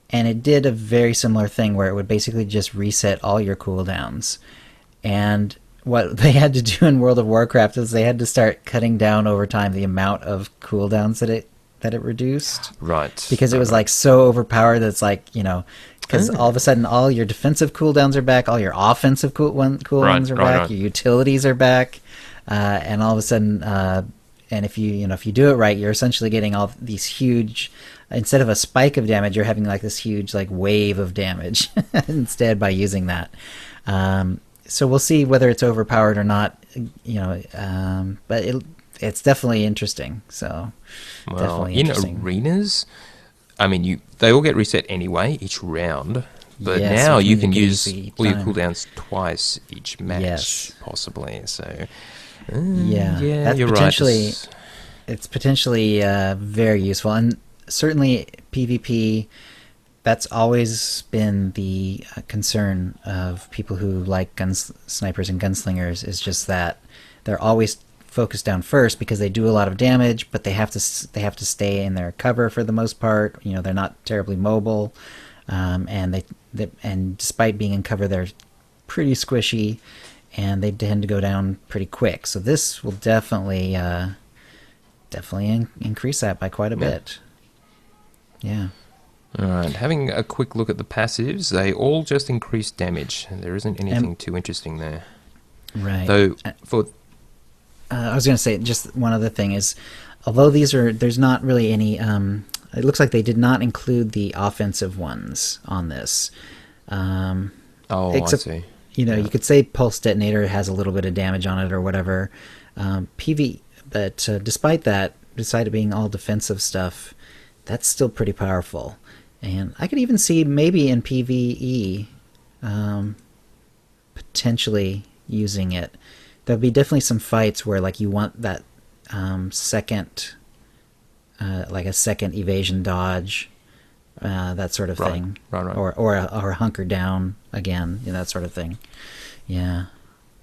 and it did a very similar thing where it would basically just reset all your cooldowns. And what they had to do in World of Warcraft is they had to start cutting down over time the amount of cooldowns that it reduced. Right. Because it was like so overpowered that it's like, you know, because all of a sudden all your defensive cooldowns are back, all your offensive cooldowns are back, your utilities are back, and all of a sudden, and if you do it right, you're essentially getting all these huge, instead of a spike of damage, you're having like this huge like wave of damage instead by using that. So we'll see whether it's overpowered or not, you know, but it's definitely interesting. So definitely interesting. In arenas, I mean, they all get reset anyway each round, but Yes, now which you means can you can use use all your time. cooldowns twice each match, Yes. possibly. So That's you're potentially right. it's potentially very useful, and certainly PvP. That's always been the concern of people who like snipers and gunslingers, is just that they're always focused down first because they do a lot of damage, but they have to stay in their cover for the most part. You know, they're not terribly mobile, and and despite being in cover, they're pretty squishy, and they tend to go down pretty quick. So this will definitely increase that by quite a bit. Yeah. All right, having a quick look at the passives, they all just increase damage. There isn't anything too interesting there. Right. Though, for I was going to say just one other thing is, although there's not really any, it looks like they did not include the offensive ones on this. I see. You know, you could say Pulse Detonator has a little bit of damage on it or whatever. But despite it being all defensive stuff, that's still pretty powerful. And I could even see maybe in PvE potentially using it. There'll be definitely some fights where like you want that second, like a second evasion dodge that sort of thing. Right. Or hunker down again, that sort of thing. Yeah.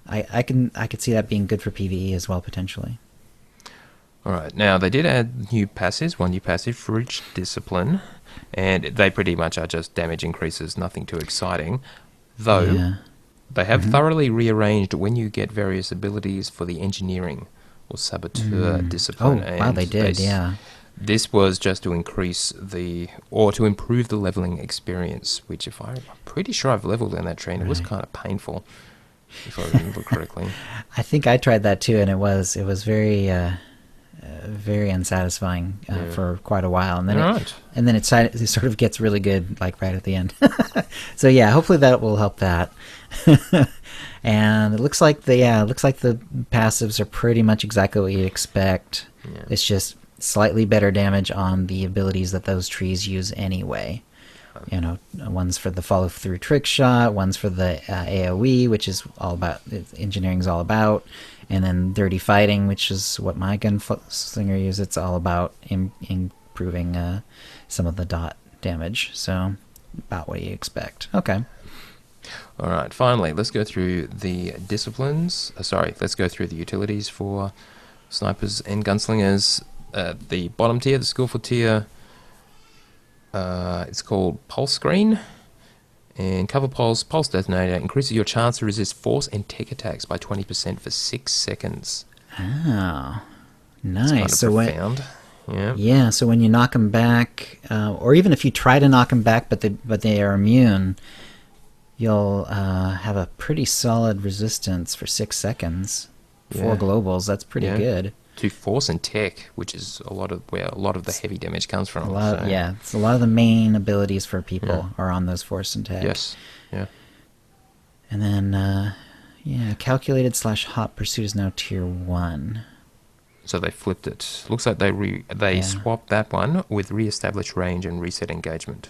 I could see that being good for PvE as well, potentially. All right. Now, they did add one new passive for each discipline, and they pretty much are just damage increases, nothing too exciting. Though, they have thoroughly rearranged when you get various abilities for the engineering or saboteur discipline. Oh, wow, they did, yeah. This was just to to improve the leveling experience, which I'm pretty sure I've leveled in that tree, and it was kind of painful, if I remember correctly. I think I tried that too, and it was very very unsatisfying for quite a while, and then it sort of gets really good like right at the end. So yeah, hopefully that will help that. And it looks like the passives are pretty much exactly what you'd expect. Yeah. It's just slightly better damage on the abilities that those trees use anyway. One's for the follow through trick shot, one's for the AoE, which is all about engineering's all about, and then dirty fighting, which is what my gunslinger uses. It's all about improving some of the dot damage. So about what you expect. Okay. All right. Finally, let's go through the disciplines. Let's go through the utilities for snipers and gunslingers. The bottom tier, the skillful tier, it's called Pulse Screen. And Cover Pulse Detonator increases your chance to resist force and tech attacks by 20% for 6 seconds. Oh, nice. It's kind of profound. Yeah, so when you knock them back, or even if you try to knock them back but they are immune, you'll have a pretty solid resistance for 6 seconds. 4 globals, that's pretty good. To force and tech, which is where a lot of the heavy damage comes from. It's a lot of the main abilities for people are on those force and tech. Yes, yeah. And then, calculated / hot pursuit is now tier 1. So they flipped it. Looks like they swapped that one with re-establish range and reset engagement.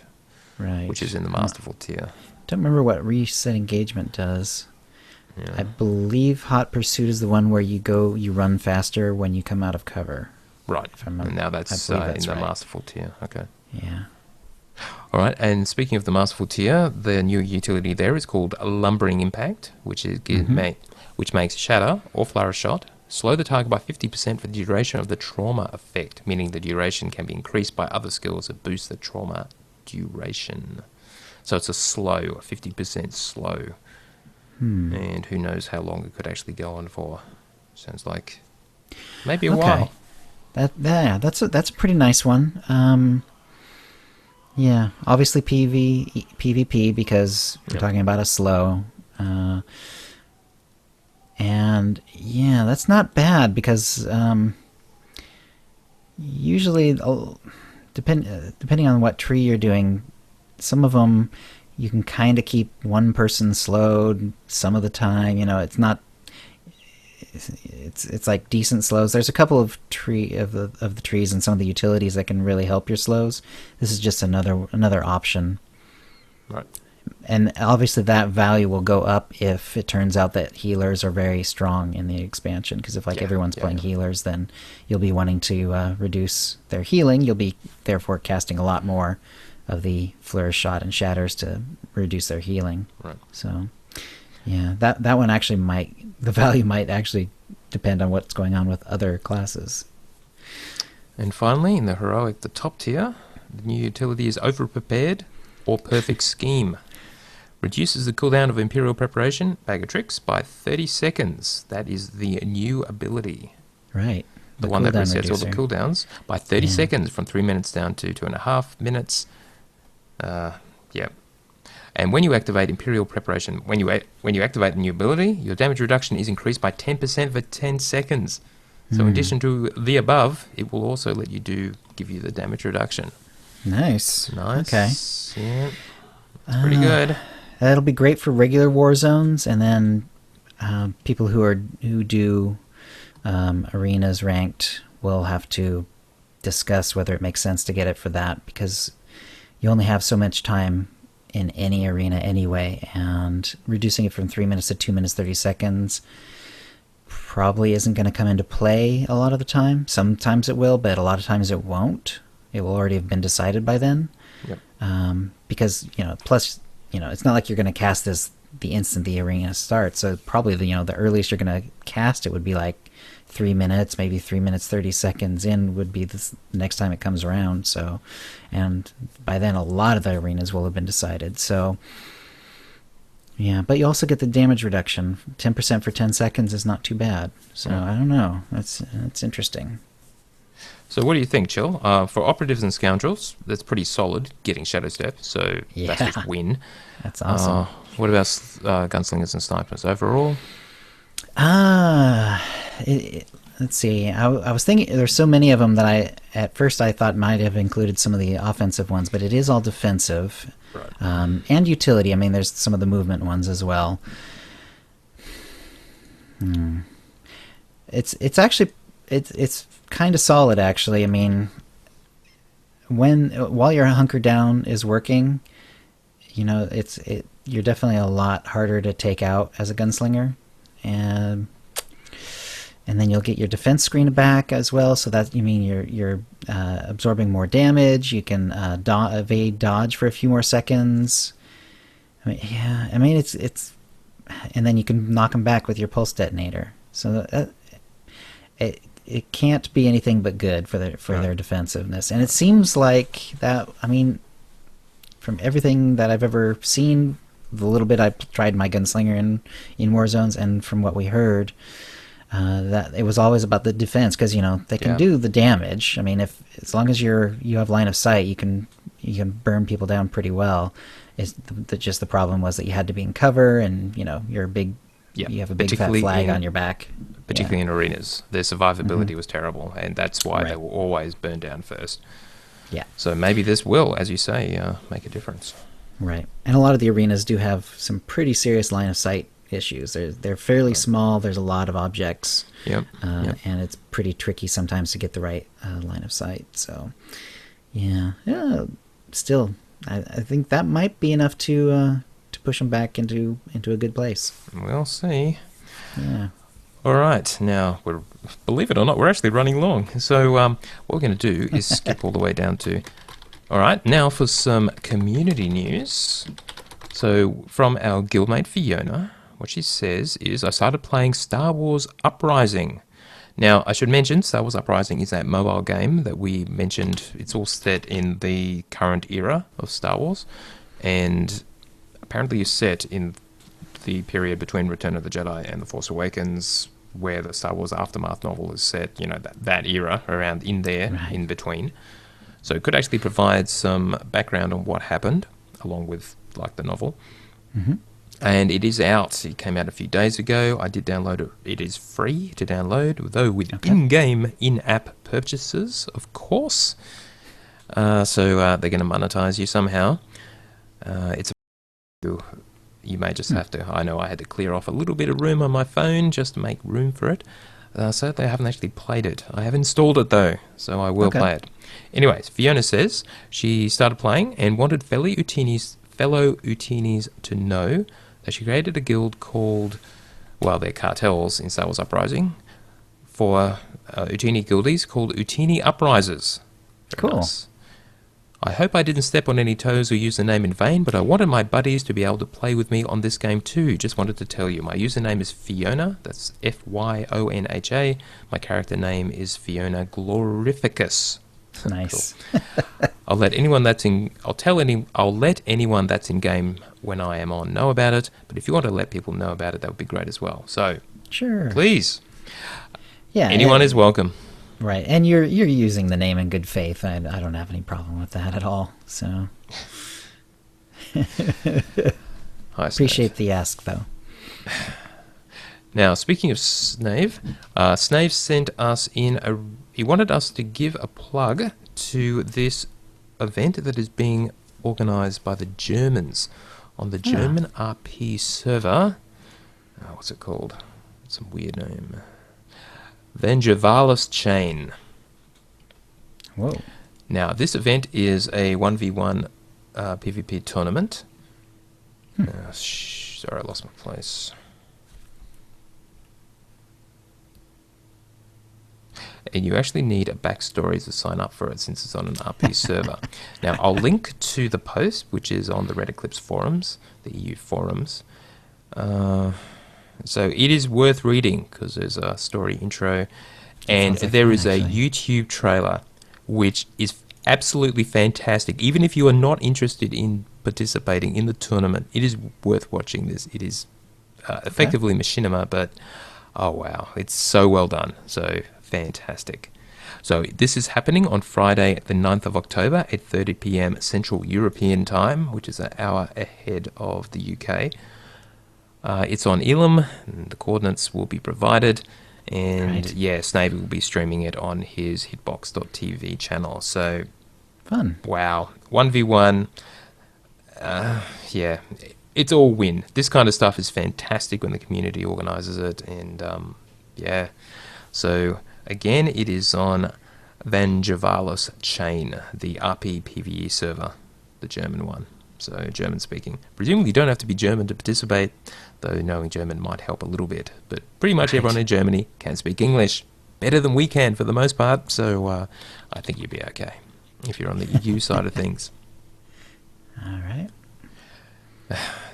Right. Which is in the masterful tier. Don't remember what reset engagement does. Yeah. I believe Hot Pursuit is the one where you run faster when you come out of cover. Right. And now that's in the masterful tier. Okay. Yeah. All right. And speaking of the masterful tier, the new utility there is called Lumbering Impact, which makes Shatter or Flourish Shot slow the target by 50% for the duration of the trauma effect, meaning the duration can be increased by other skills that boost the trauma duration. So it's a 50% slow. And who knows how long it could actually go on for. Sounds like maybe a while. That's a pretty nice one. Obviously PvP because we're talking about a slow. And that's not bad because usually depending on what tree you're doing, some of them you can kind of keep one person slowed some of the time. It's not. It's like decent slows. There's a couple of the trees and some of the utilities that can really help your slows. This is just another option. Right. And obviously that value will go up if it turns out that healers are very strong in the expansion. Because if everyone's playing healers, then you'll be wanting to reduce their healing. You'll be therefore casting a lot more of the Flourish Shot and Shatters to reduce their healing. Right. So, that one actually the value might actually depend on what's going on with other classes. And finally, in the heroic, the top tier, the new utility is Overprepared or Perfect Scheme. Reduces the cooldown of Imperial Preparation, Bag of Tricks, by 30 seconds. That is the new ability. Right. The one that resets all the cooldowns by 30 seconds, from 3 minutes down to 2.5 minutes. And when you activate Imperial Preparation, when you activate the new ability, your damage reduction is increased by 10% for 10 seconds. So in addition to the above, it will also let you give you the damage reduction. Nice. Okay. Yeah. That's pretty good. That'll be great for regular war zones, and then people who do arenas ranked will have to discuss whether it makes sense to get it for that, because you only have so much time in any arena anyway, and reducing it from 3 minutes to 2 minutes 30 seconds probably isn't going to come into play a lot of the time. Sometimes it will, but a lot of times it won't. It will already have been decided by then. Yep. because plus it's not like you're going to cast this the instant the arena starts. So probably the earliest you're going to cast it would be like 3 minutes, maybe 3 minutes 30 seconds in would be the next time it comes around. So, and by then a lot of the arenas will have been decided. So yeah, but you also get the damage reduction. 10% for 10 seconds is not too bad. So I don't know. That's interesting. So what do you think, Chill? For Operatives and Scoundrels, that's pretty solid, getting Shadow Step, so that's just win. That's awesome. What about Gunslingers and Snipers overall? Let's see. I was thinking there's so many of them that at first I thought might have included some of the offensive ones, but it is all defensive. Right. And utility. I mean, there's some of the movement ones as well. It's actually it's kind of solid, actually. I mean, while your hunker down is working, you're definitely a lot harder to take out as a gunslinger, and then you'll get your defense screen back as well. So that you're absorbing more damage. You can evade dodge for a few more seconds. It's and then you can knock them back with your pulse detonator. So it can't be anything but good for their defensiveness. And it seems like that. I mean, from everything that I've ever seen, the little bit I've tried my gunslinger in war zones, and from what we heard, that it was always about the defense, because they can do the damage. I mean, as long as you have line of sight, you can burn people down pretty well. Just the problem was that you had to be in cover, and you're a big. Yeah, you have a big fat flag on your back. Particularly in arenas, their survivability was terrible, and that's why they were always burned down first. Yeah. So maybe this will, as you say, make a difference. Right. And a lot of the arenas do have some pretty serious line of sight issues. They're fairly small. There's a lot of objects. Yep. And it's pretty tricky sometimes to get the right line of sight. So, yeah. Still, I think that might be enough to push them back into a good place. We'll see. Yeah. All right. Now, believe it or not, we're actually running long. So what we're going to do is skip all the way down to... All right. Now for some community news. So from our guildmate Fiona, what she says is, I started playing Star Wars Uprising. Now, I should mention, Star Wars Uprising is that mobile game that we mentioned. It's all set in the current era of Star Wars. And apparently is set in the period between Return of the Jedi and The Force Awakens, where the Star Wars Aftermath novel is set, that era around in there, in between. So it could actually provide some background on what happened, along with, the novel. Mm-hmm. And it is out. It came out a few days ago. I did download it. It is free to download, though with in-game, in-app purchases, of course. So they're going to monetize you somehow. It's you may just have to... I know I had to clear off a little bit of room on my phone just to make room for it. So I haven't actually played it. I have installed it, though, so I will play it. Anyways, Fiona says she started playing and wanted fellow Ootinies to know that she created a guild called... Well, they're cartels in Star Wars Uprising for Ootini guildies called Ootini Uprisers. Cool. Nice. I hope I didn't step on any toes or use the name in vain, but I wanted my buddies to be able to play with me on this game too. Just wanted to tell you, my username is Fiona, that's Fyonha. My character name is Fiona Glorificus. Nice. Cool. I'll let anyone that's in game when I am on know about it, but if you want to let people know about it, that would be great as well. So, sure. Please. Yeah. Anyone is welcome. Right, and you're using the name in good faith. I don't have any problem with that at all. So, appreciate the ask, though. Now, speaking of Snave, Snave sent us in he wanted us to give a plug to this event that is being organised by the Germans on the German RP server. What's it called? It's some weird name. Vengevalis Chain. Whoa. Now, this event is a 1v1 PvP tournament. Sorry, I lost my place. and you actually need a backstory to sign up for it since it's on an RP server. Now, I'll link to the post, which is on the Red Eclipse forums, the EU forums. So it is worth reading because there's a story intro, and there is a YouTube trailer which is absolutely fantastic. Even if you are not interested in participating in the tournament, it is worth watching this. It is effectively machinima, but oh wow, it's so well done. So fantastic. So this is happening on Friday, the 9th of October at 30 p.m. Central European Time, which is an hour ahead of the UK. It's on Elam, and the coordinates will be provided. And yeah, Snavy will be streaming it on his hitbox.tv channel. So fun. Wow. 1v1. Yeah, it's all win. This kind of stuff is fantastic when the community organizes it. And yeah, so again, it is on Vangevalos Chain, the RP PvE server, the German one. So German speaking. Presumably you don't have to be German to participate, though knowing German might help a little bit. But pretty much everyone in Germany can speak English better than we can for the most part. So I think you'll be okay if you're on the EU side of things. All right.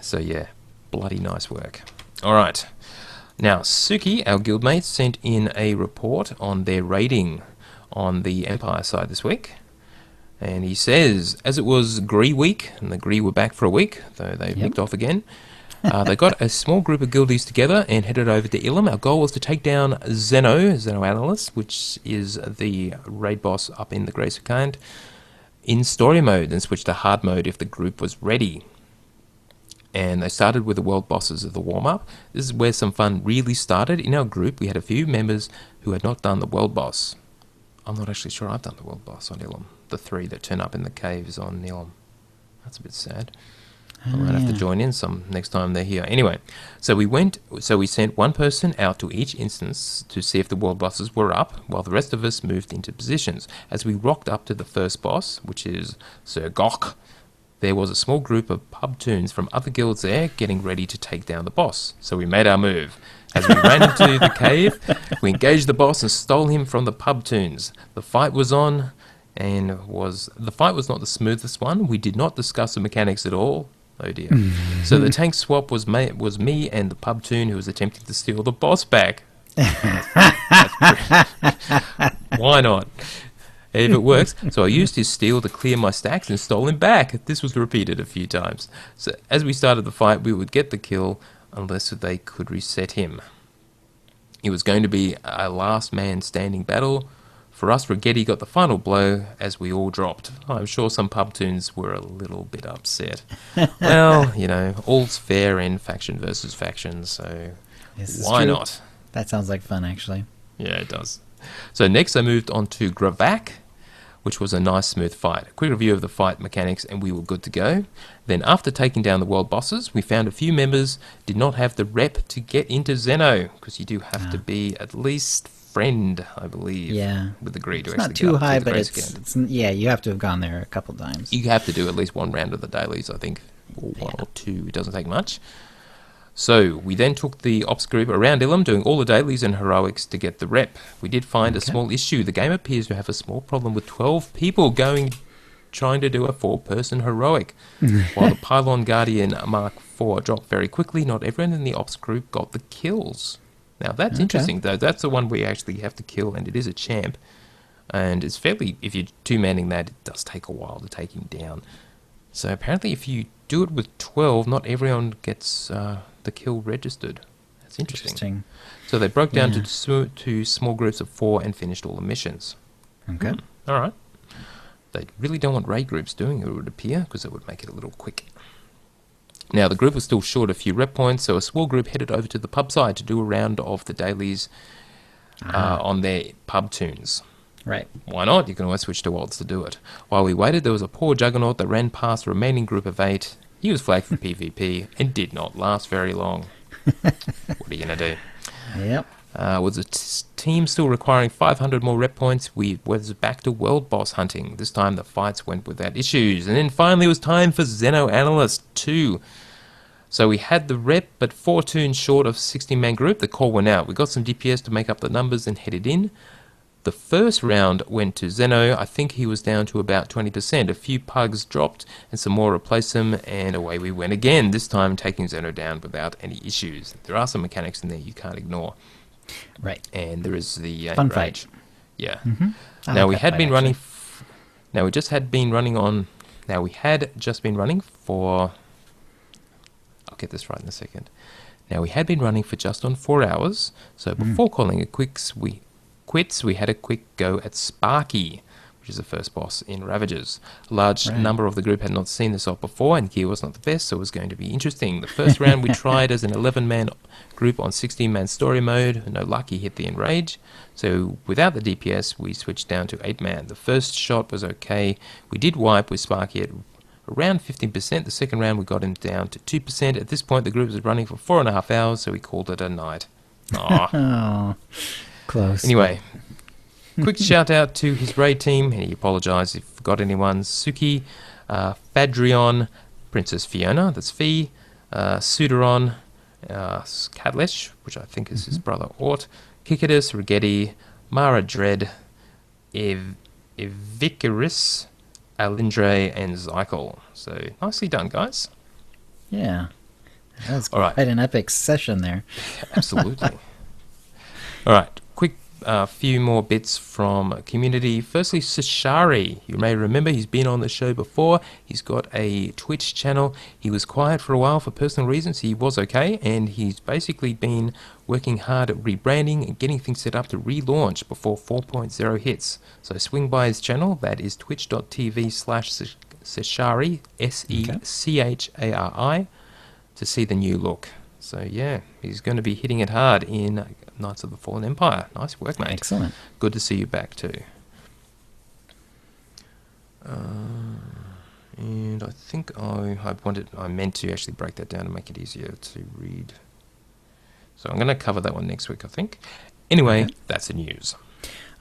So yeah, bloody nice work. All right. Now, Suki, our guildmate, sent in a report on their raiding on the Empire side this week. And he says, as it was Gree week, and the Gree were back for a week, though they picked off again, they got a small group of guildies together and headed over to Elam. Our goal was to take down Zeno Analyst, which is the raid boss up in the Grace of Kind, in story mode, and switch to hard mode if the group was ready. And they started with the world bosses of the warm-up. This is where some fun really started. In our group, we had a few members who had not done the world boss. I'm not actually sure I've done the world boss on Elam. The 3 that turn up in the caves on Elam. That's a bit sad. I might have to join in some next time they're here. Anyway, so we sent one person out to each instance to see if the world bosses were up, while the rest of us moved into positions. As we rocked up to the first boss, which is Sir Gok, there was a small group of pub tunes from other guilds there getting ready to take down the boss. So we made our move. As we ran into the cave, we engaged the boss and stole him from the pub tunes. The fight was on, and the fight was not the smoothest one. We did not discuss the mechanics at all. Oh dear. So the tank swap was me and the pub tune who was attempting to steal the boss back. Why not? If it works. So I used his steel to clear my stacks and stole him back. This was repeated a few times. So as we started the fight, we would get the kill unless they could reset him. It was going to be a last man standing battle. For us, Ragetti got the final blow as we all dropped. I'm sure some pub tunes were a little bit upset. Well, you know, all's fair in faction versus faction, so why not? That sounds like fun, actually. Yeah, it does. So next I moved on to Gravak, which was a nice smooth fight. A quick review of the fight mechanics and we were good to go. Then after taking down the world bosses, we found a few members did not have the rep to get into Zeno, because you do have to be at least friend, I believe, with the Greed to actually not too get high, to the but Grace it's you have to have gone there a couple times. You have to do at least one round of the dailies, I think, or one or two. It doesn't take much. So we then took the ops group around Elam, doing all the dailies and heroics to get the rep. We did find a small issue. The game appears to have a small problem with 12 people trying to do a 4-person heroic. While the Pylon Guardian Mark IV dropped very quickly, not everyone in the ops group got the kills. Now that's interesting, though. That's the one where you actually have to kill, and it is a champ. And it's fairly, if you're two-manning that, it does take a while to take him down. So apparently if you do it with 12, not everyone gets the kill registered. That's interesting. So they broke down to small groups of 4 and finished all the missions. Okay. All right. They really don't want raid groups doing it, it would appear, because it would make it a little quick. Now, the group was still short a few rep points, so a small group headed over to the pub side to do a round of the dailies on their pub tunes. Right. Why not? You can always switch to Waltz to do it. While we waited, there was a poor juggernaut that ran past the remaining group of 8. He was flagged for PvP and did not last very long. What are you going to do? Yep. With the team still requiring 500 more rep points, we was back to world boss hunting. This time the fights went without issues. And then finally it was time for Zeno Analyst 2. So we had the rep, but 4 tunes short of 16-man group. The call went out. We got some DPS to make up the numbers and headed in. The first round went to Zeno. I think he was down to about 20%. A few pugs dropped and some more replaced him, and away we went again, this time taking Zeno down without any issues. There are some mechanics in there you can't ignore. Right. And there is the Fun enrage. fight. Yeah. Mm-hmm. Now we had been running... Now we just had been running on... Now we had just been running for... I'll get this right in a second. Now we had been running for just on 4 hours, so before calling it quits, we had a quick go at Sparky, which is the first boss in Ravagers. A large number of the group had not seen this off before, and gear was not the best, so it was going to be interesting. The first round we tried as an 11-man group on 16-man story mode. No luck, he hit the enrage. So without the DPS, we switched down to 8-man. The first shot was okay. We did wipe with Sparky at around 15%. The second round we got him down to 2%. At this point the group was running for 4.5 hours, so we called it a night. Oh, close. Anyway, quick shout out to his raid team, and he apologised if he forgot anyone. Suki, Fadrion, Princess Fiona, that's Fee, Suderon, Catlesh, which I think is his brother Ort, Kikidus, Rigetti, Mara Dread, Evicaris, Alindre, and Zykel. So nicely done, guys. Yeah. That was All right. quite an epic session there. Absolutely. All right, quick few more bits from community. Firstly, Sashari. You may remember he's been on the show before. He's got a Twitch channel. He was quiet for a while for personal reasons. He was okay, and he's basically been working hard at rebranding and getting things set up to relaunch before 4.0 hits. So swing by his channel. That is twitch.tv/Seshari, Sechari, to see the new look. So yeah, he's going to be hitting it hard in Knights of the Fallen Empire. Nice work, mate. Excellent. Good to see you back too. And I think I meant to actually break that down to make it easier to read. So I'm going to cover that one next week, I think. Anyway, that's the news.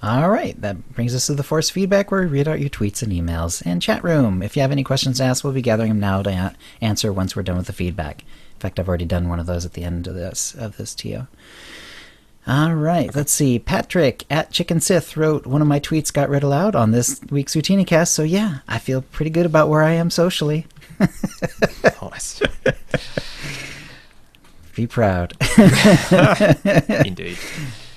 All right, that brings us to the force feedback, where we read out your tweets and emails. And chat room, if you have any questions to ask, we'll be gathering them now to answer once we're done with the feedback. In fact, I've already done one of those at the end of this TO. All right, let's see. Patrick at Chicken Sith wrote, one of my tweets got read aloud on this week's OotiniCast, so yeah, I feel pretty good about where I am socially. Nice. Be proud. Indeed.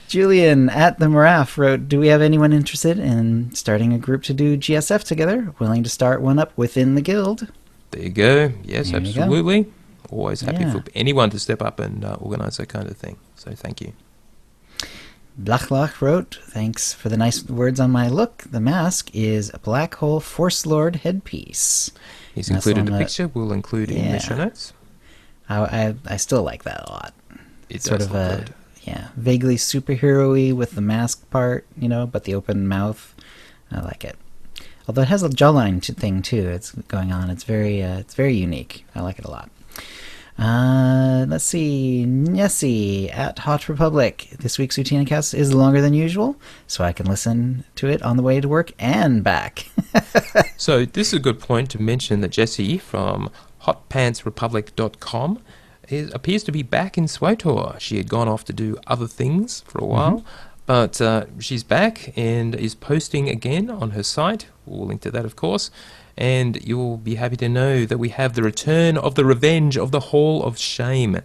Julian at the Maraf wrote, do we have anyone interested in starting a group to do GSF together? Willing to start one up within the guild? There you go. Yes, There you go. absolutely. Always happy Yeah. for anyone to step up and organise that kind of thing. So thank you. Blachlach wrote, thanks for the nice words on my look. The mask is a black hole Force Lord headpiece. He's That's included on a the- picture. We'll include in Yeah. the show notes. I still like that a lot. It Sort does of look good. vaguely superhero-y with the mask part, but the open mouth. I like it. Although it has a jawline thing too. It's going on. It's very unique. I like it a lot. Let's see. Nessie at Hot Republic. This week's OotiniCast is longer than usual, so I can listen to it on the way to work and back. So this is a good point to mention that Jessie from hotpantsrepublic.com appears to be back in SWTOR. She had gone off to do other things for a while, but she's back and is posting again on her site. We'll link to that, of course. And you'll be happy to know that we have the return of the revenge of the Hall of Shame.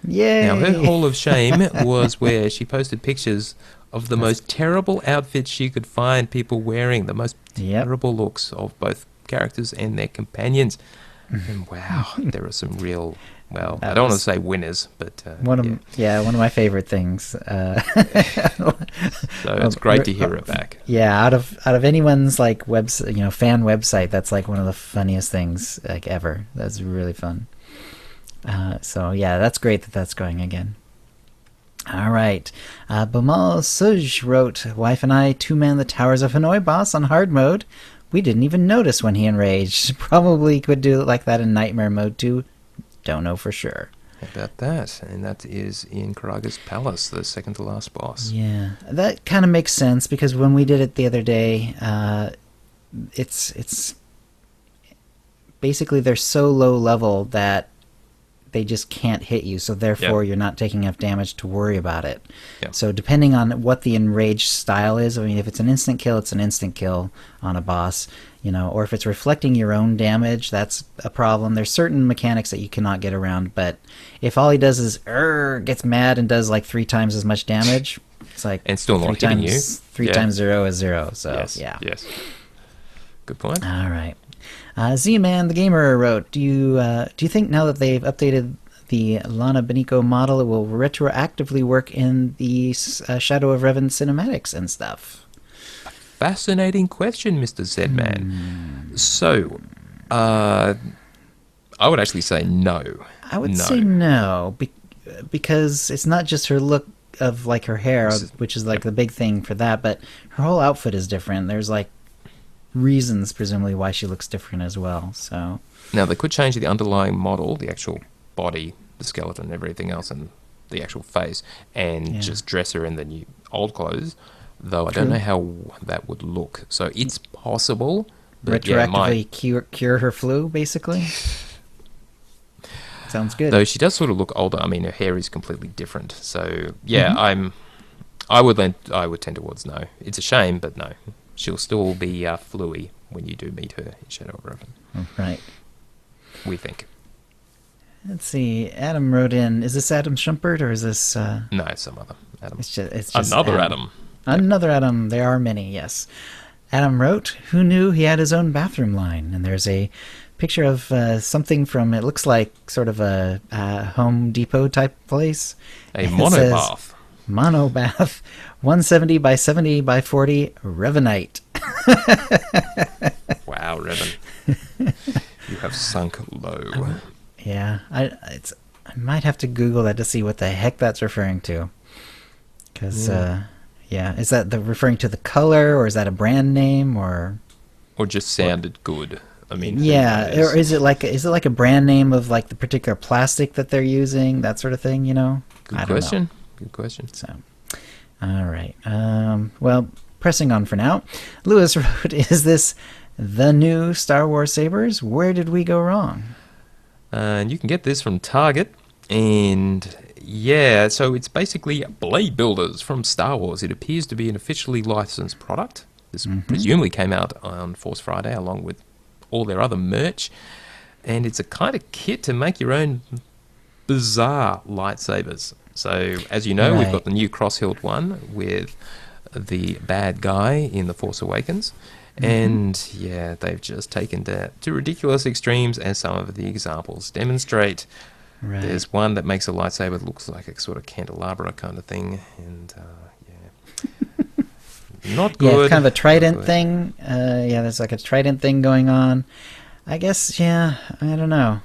Yay! Now, her Hall of Shame was where she posted pictures of the most terrible outfits she could find people wearing, the most terrible looks of both characters and their companions. And wow, there are some real, well, I don't want to say winners, but one of my favorite things. So it's great to hear her back. Yeah, out of anyone's like fan website, that's like one of the funniest things like ever. That's really fun. So yeah, that's great that that's going again. All right. Bamal Suj wrote, wife and I two-man the Towers of Hanoi boss on hard mode. We didn't even notice when he enraged. Probably could do it like that in nightmare mode too. Don't know for sure. How about that? And that is in Karaga's Palace, the second to last boss. Yeah, that kind of makes sense because when we did it the other day, it's basically they're so low level that they just can't hit you, so therefore you're not taking enough damage to worry about it. Yeah. So depending on what the enraged style is, I mean, if it's an instant kill, it's an instant kill on a boss, or if it's reflecting your own damage, that's a problem. There's certain mechanics that you cannot get around, but if all he does is gets mad and does like 3 times as much damage, it's like and still not hitting you. 3 times 0 is 0. So yes. Good point. All right. Z-Man the Gamer wrote, do you think now that they've updated the Lana Beniko model, it will retroactively work in the Shadow of Revan cinematics and stuff? Fascinating question, Mr. Z-Man. So, I would actually say no. I would say no, because it's not just her look of like her hair, which is like the big thing for that, but her whole outfit is different. There's like reasons presumably why she looks different as well. So now they could change the underlying model, the actual body, the skeleton, everything else, and the actual face, and just dress her in the new old clothes. Though I don't know how that would look. So it's possible. But retroactively cure her flu, basically. Sounds good. Though she does sort of look older. I mean, her hair is completely different. So I would tend towards no. It's a shame, but no. She'll still be fluey when you do meet her in Shadow of Revan. Right. We think. Let's see. Adam wrote in. Is this Adam Schumpert or is this? No, it's some other Adam. It's just another Adam. Another Adam. There are many. Yes. Adam wrote, "Who knew he had his own bathroom line?" And there's a picture of something from. It looks like sort of a Home Depot type place. A monobath. Monobath, 170 by 70 by 40 Revanite. Wow, Revan. You have sunk low. Yeah, I might have to Google that to see what the heck that's referring to. Because, is that referring to the color, or is that a brand name, or just sounded good? I mean, or is it like a brand name of like the particular plastic that they're using, that sort of thing? Good question. Good question. So, all right. Well, pressing on for now. Lewis wrote, "Is this the new Star Wars sabers? Where did we go wrong?" And you can get this from Target, and so it's basically Blade Builders from Star Wars. It appears to be an officially licensed product. This presumably came out on Force Friday along with all their other merch, and it's a kind of kit to make your own bizarre lightsabers. So, as you know, we've got the new cross-hilt one with the bad guy in The Force Awakens. And, they've just taken that to ridiculous extremes, as some of the examples demonstrate. Right. There's one that makes a lightsaber that looks like a sort of candelabra kind of thing. And, not good. Yeah, kind of a trident thing. There's like a trident thing going on. I guess, I don't know.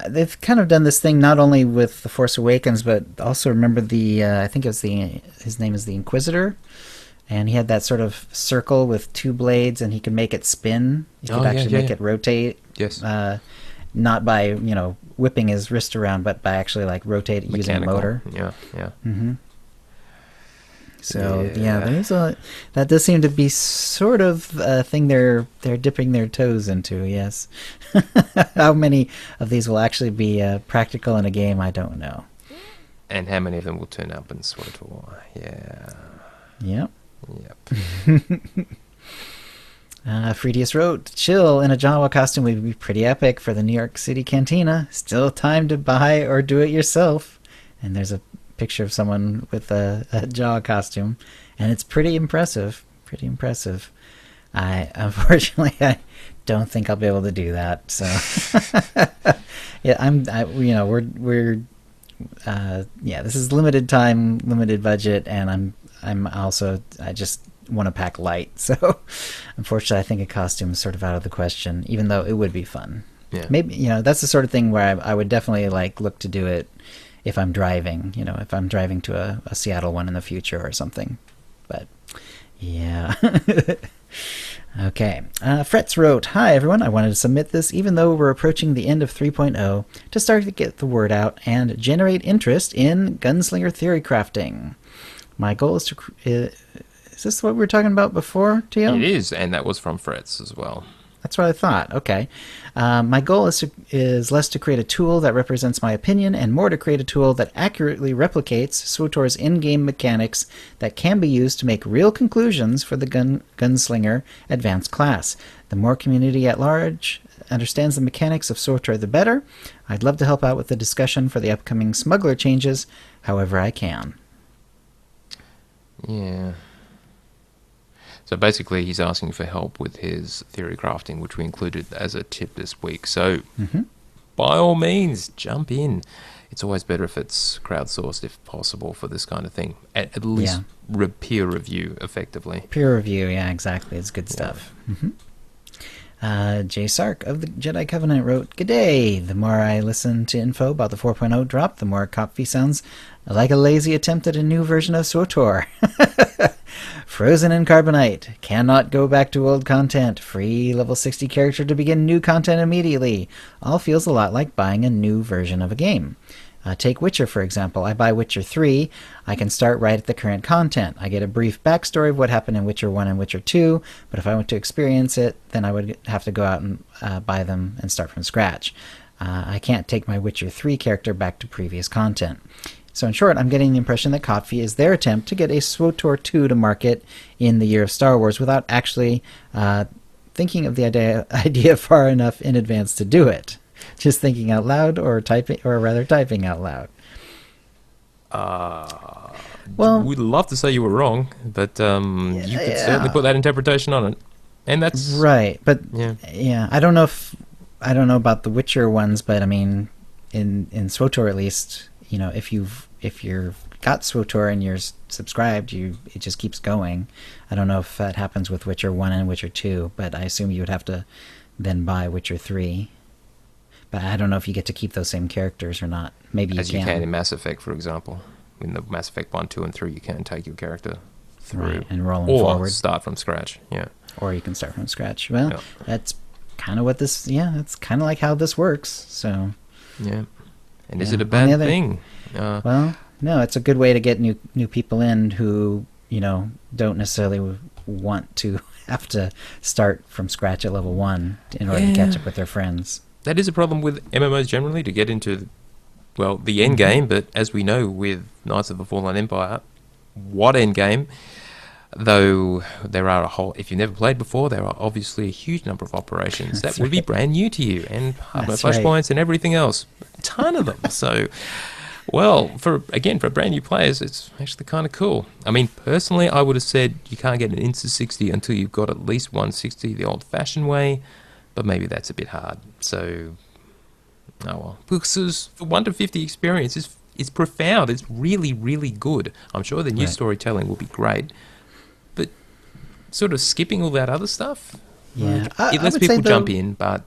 They've kind of done this thing not only with The Force Awakens, but also remember I think it was his name is the Inquisitor, and he had that sort of circle with 2 blades, and he could make it spin. He could actually make it rotate. Yes. Not by, whipping his wrist around, but by actually like rotate it using a motor. Yeah. Mm-hmm. So that does seem to be sort of a thing they're dipping their toes into. Yes, how many of these will actually be practical in a game, I don't know. And how many of them will turn up in SWTOR? Yep. Yep. Fredius wrote, "Chill in a Jawa costume would be pretty epic for the New York City Cantina. Still time to buy or do it yourself." And there's a picture of someone with a Jawa costume, and it's pretty impressive. Unfortunately, I don't think I'll be able to do that. So, this is limited time, limited budget, and I just want to pack light. So, unfortunately, I think a costume is sort of out of the question, even though it would be fun. Yeah. Maybe, that's the sort of thing where I would definitely look to do it if I'm driving, if I'm driving to a Seattle one in the future or something. But, yeah. Okay. Fretz wrote, "Hi, everyone. I wanted to submit this even though we're approaching the end of 3.0 to start to get the word out and generate interest in gunslinger theory crafting. My goal is to... is this what we were talking about before, Tio? It is, and that was from Fretz as well. That's what I thought. Okay. My goal is less to create a tool that represents my opinion and more to create a tool that accurately replicates SWTOR's in-game mechanics that can be used to make real conclusions for the Gunslinger Advanced class. The more community at large understands the mechanics of SWTOR, the better. I'd love to help out with the discussion for the upcoming Smuggler changes, however I can. Yeah. So basically, he's asking for help with his theory crafting, which we included as a tip this week. So, by all means, jump in. It's always better if it's crowdsourced, if possible, for this kind of thing. At least peer review, effectively. Peer review, yeah, exactly. It's good stuff. Jay Sark of the Jedi Covenant wrote, "G'day. The more I listen to info about the 4.0 drop, the more Kopfi sounds like a lazy attempt at a new version of SWTOR. Frozen in Carbonite. Cannot go back to old content. Free level 60 character to begin new content immediately. All feels a lot like buying a new version of a game. Take Witcher, for example. I buy Witcher 3. I can start right at the current content. I get a brief backstory of what happened in Witcher 1 and Witcher 2, but if I want to experience it, then I would have to go out and buy them and start from scratch. I can't take my Witcher 3 character back to previous content." So in short, I'm getting the impression that Kopfi is their attempt to get a SWTOR 2 to market in the year of Star Wars without actually thinking of the idea far enough in advance to do it. Just thinking out loud or typing out loud. Well, we'd love to say you were wrong, but you could certainly put that interpretation on it. And that's right. But yeah, I don't know about the Witcher ones, but I mean, in SWTOR at least, you know, if you're got SWTOR and you're subscribed, it just keeps going. I don't know if that happens with Witcher 1 and Witcher 2, but I assume you would have to then buy Witcher 3. But I don't know if you get to keep those same characters or not. Maybe you as can. you can in Mass Effect, for example. In the Mass Effect 1, 2, and 3, you can take your character through. Right, and roll them or forward. Start from scratch, yeah. Or you can start from scratch. Well, that's kind of what this... Yeah, that's kind of like how this works, so... Yeah. And is it a bad thing? Well, no, it's a good way to get new people in who, you know, don't necessarily want to have to start from scratch at level 1 in order to catch up with their friends. That is a problem with MMOs generally, to get into, well, the end game, but as we know with Knights of the Fallen Empire, what end game? Though there are if you've never played before, there are obviously a huge number of operations that would be brand new to you, and flashpoints and everything else. A ton of them. So, well, for brand new players, it's actually kind of cool. I mean, personally, I would have said you can't get an Insta-60 until you've got at least 160 the old-fashioned way, but maybe that's a bit hard. So, oh well. Because the 1 to 50 experience is profound. It's really, really good. I'm sure the new storytelling will be great. But sort of skipping all that other stuff, it lets people jump in, but...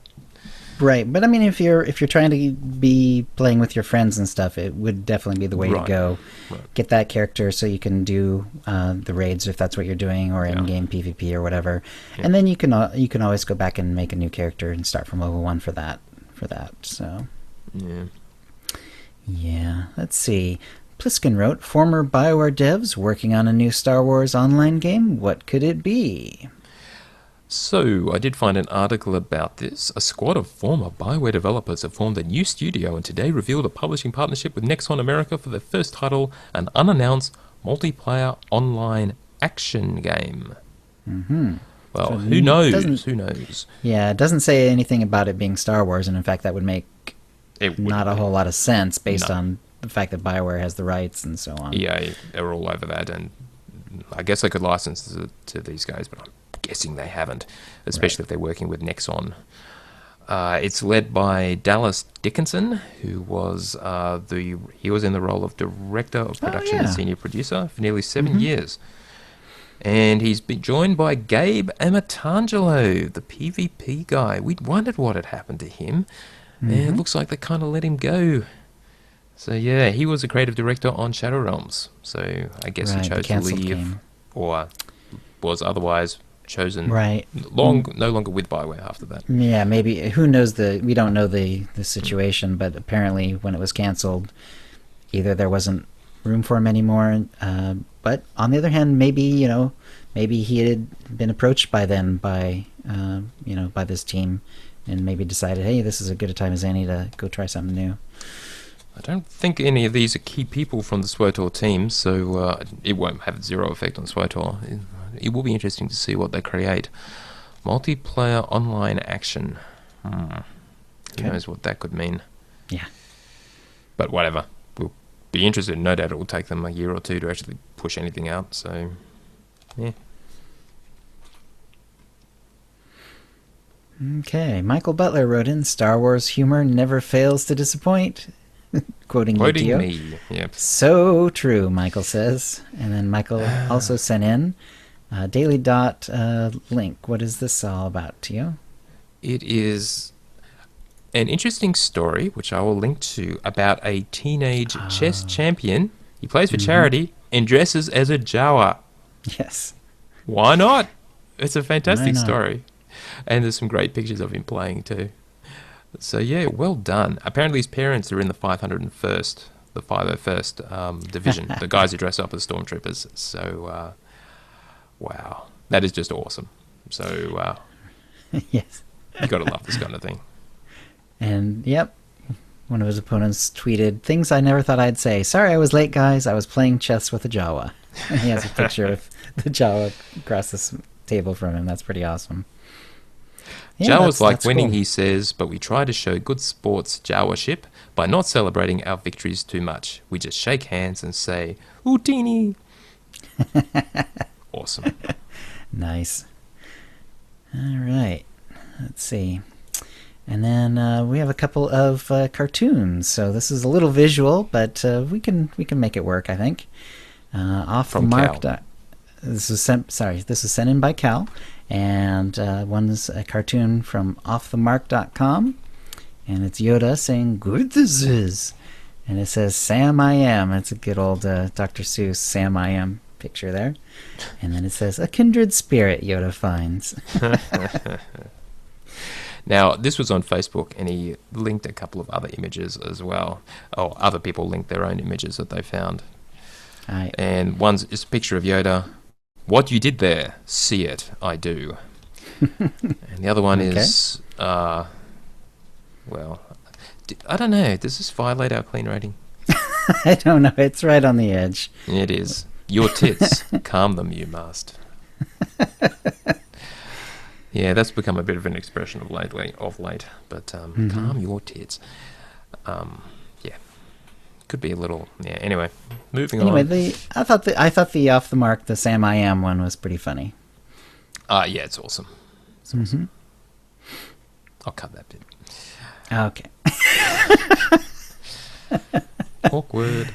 Right, but I mean, if you're trying to be playing with your friends and stuff, it would definitely be the way to go. Right. Get that character so you can do the raids if that's what you're doing, or in-game PvP or whatever, and then you can always go back and make a new character and start from level 1 for that. So, yeah. Let's see. Pliskin wrote, "Former BioWare devs working on a new Star Wars online game. What could it be?" So, I did find an article about this. A squad of former BioWare developers have formed a new studio and today revealed a publishing partnership with Nexon America for their first title, an unannounced multiplayer online action game. Mm-hmm. Well, so who knows? Who knows? Yeah, it doesn't say anything about it being Star Wars, and in fact that would make not a whole lot of sense based on the fact that BioWare has the rights and so on. Yeah, they're all over that, and I guess they could license it to these guys, but I'm guessing they haven't, especially if they're working with Nexon. It's led by Dallas Dickinson, who was he was in the role of director of production and senior producer for nearly 7 years. And he's been joined by Gabe Amatangelo, the PvP guy. We'd wondered what had happened to him, and it looks like they kind of let him go. So yeah, he was a creative director on Shadow Realms. So I guess he chose to leave, or was otherwise chosen no longer with BioWare after that. Yeah, maybe. Who knows we don't know the situation, but apparently when it was canceled, either there wasn't room for him anymore, But on the other hand, maybe he had been approached by them by this team, and maybe decided, hey, this is as good a time as any to go try something new. I don't think any of these are key people from the SWTOR team, so it won't have zero effect on SWTOR. It will be interesting to see what they create. Multiplayer online action. Who knows what that could mean? Yeah. But whatever. We'll be interested. No doubt it will take them a year or two to actually push anything out, so yeah. Okay, Michael Butler wrote in, Star Wars humor never fails to disappoint. Quoting me, yep. So true, Michael says. And then Michael also sent in Daily Dot link. What is this all about, Tio? It is an interesting story, which I will link to, about a teenage chess champion. He plays for charity and dresses as a Jawa. Yes. Why not? It's a fantastic story. And there's some great pictures of him playing too. So yeah, well done. Apparently his parents are in the 501st division, the guys who dress up as stormtroopers. So, wow, that is just awesome. So, yes, you got to love this kind of thing. And yep, one of his opponents tweeted, "Things I never thought I'd say. Sorry I was late, guys. I was playing chess with a Jawa." And he has a picture of the Jawa across this table from him. That's pretty awesome. Yeah, Jawa's like winning, cool. He says, but we try to show good sports Jawaship by not celebrating our victories too much. We just shake hands and say, Utini! Awesome. Nice. All right. Let's see. And then we have a couple of cartoons. So this is a little visual, but we can make it work, I think. Off From the mark. Cal. This was sent in by Cal. And one's a cartoon from offthemark.com, and it's Yoda saying, "Good this is," and it says, "Sam I am." It's a good old Dr. Seuss Sam I am picture there. And then it says, "A kindred spirit Yoda finds." Now, this was on Facebook, and he linked a couple of other images as well. Oh, other people linked their own images that they found. And one's just a picture of Yoda. What you did there, see it, I do. And the other one is, well, I don't know. Does this violate our clean rating? I don't know. It's right on the edge. It is. Your tits, calm them, you must. Yeah, that's become a bit of an expression of late. But calm your tits. Yeah. Could be a little, yeah. Anyway, moving on. I thought the off the mark, the Sam I am one was pretty funny. Yeah, it's awesome. It's awesome. I'll cut that bit. Okay. Awkward.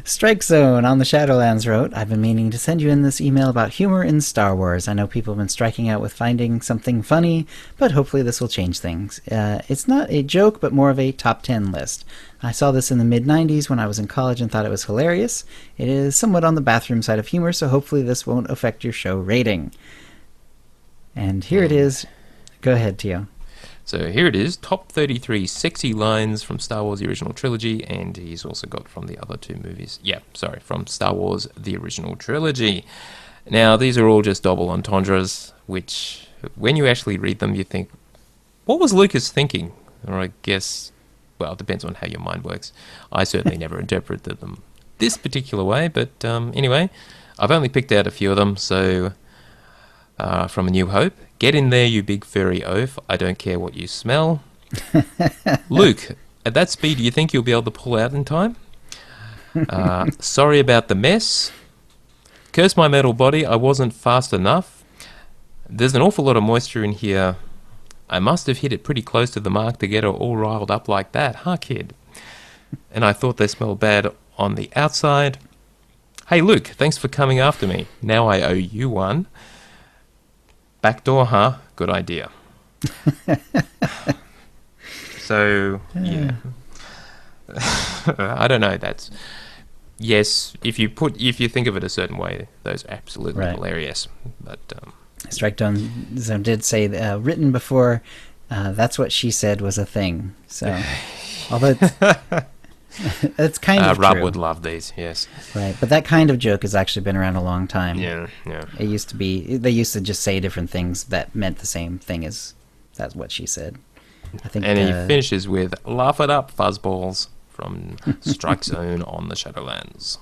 Strike Zone on the Shadowlands wrote, "I've been meaning to send you in this email about humor in Star Wars. I know people have been striking out with finding something funny, but hopefully this will change things. It's not a joke, but more of a top 10 list. I saw this in the mid-90s when I was in college and thought it was hilarious. It is somewhat on the bathroom side of humor, so hopefully this won't affect your show rating." And here it is. Go ahead, Tio. So here it is, top 33 sexy lines from Star Wars, the original trilogy, and he's also got from the other two movies. Yeah, sorry, from Star Wars, the original trilogy. Now, these are all just double entendres, which, when you actually read them, you think, what was Lucas thinking? Or I guess, well, it depends on how your mind works. I certainly never interpreted them this particular way, but anyway, I've only picked out a few of them, so from A New Hope. Get in there, you big furry oaf. I don't care what you smell. Luke, at that speed, do you think you'll be able to pull out in time? Sorry about the mess. Curse my metal body, I wasn't fast enough. There's an awful lot of moisture in here. I must have hit it pretty close to the mark to get her all riled up like that, huh, kid? And I thought they smelled bad on the outside. Hey, Luke, thanks for coming after me. Now I owe you one. Backdoor, huh? Good idea. So, yeah. I don't know. That's, yes, if you think of it a certain way, those are absolutely hilarious. But Strike Zone did say written before That's What She Said was a thing. So, although It's kind of Rob true. would love these, yes. Right, but that kind of joke has actually been around a long time. Yeah. It used to be, they used to just say different things that meant the same thing as that's what she said. I think. And he finishes with, laugh it up, fuzzballs, from Strike Zone on the Shadowlands.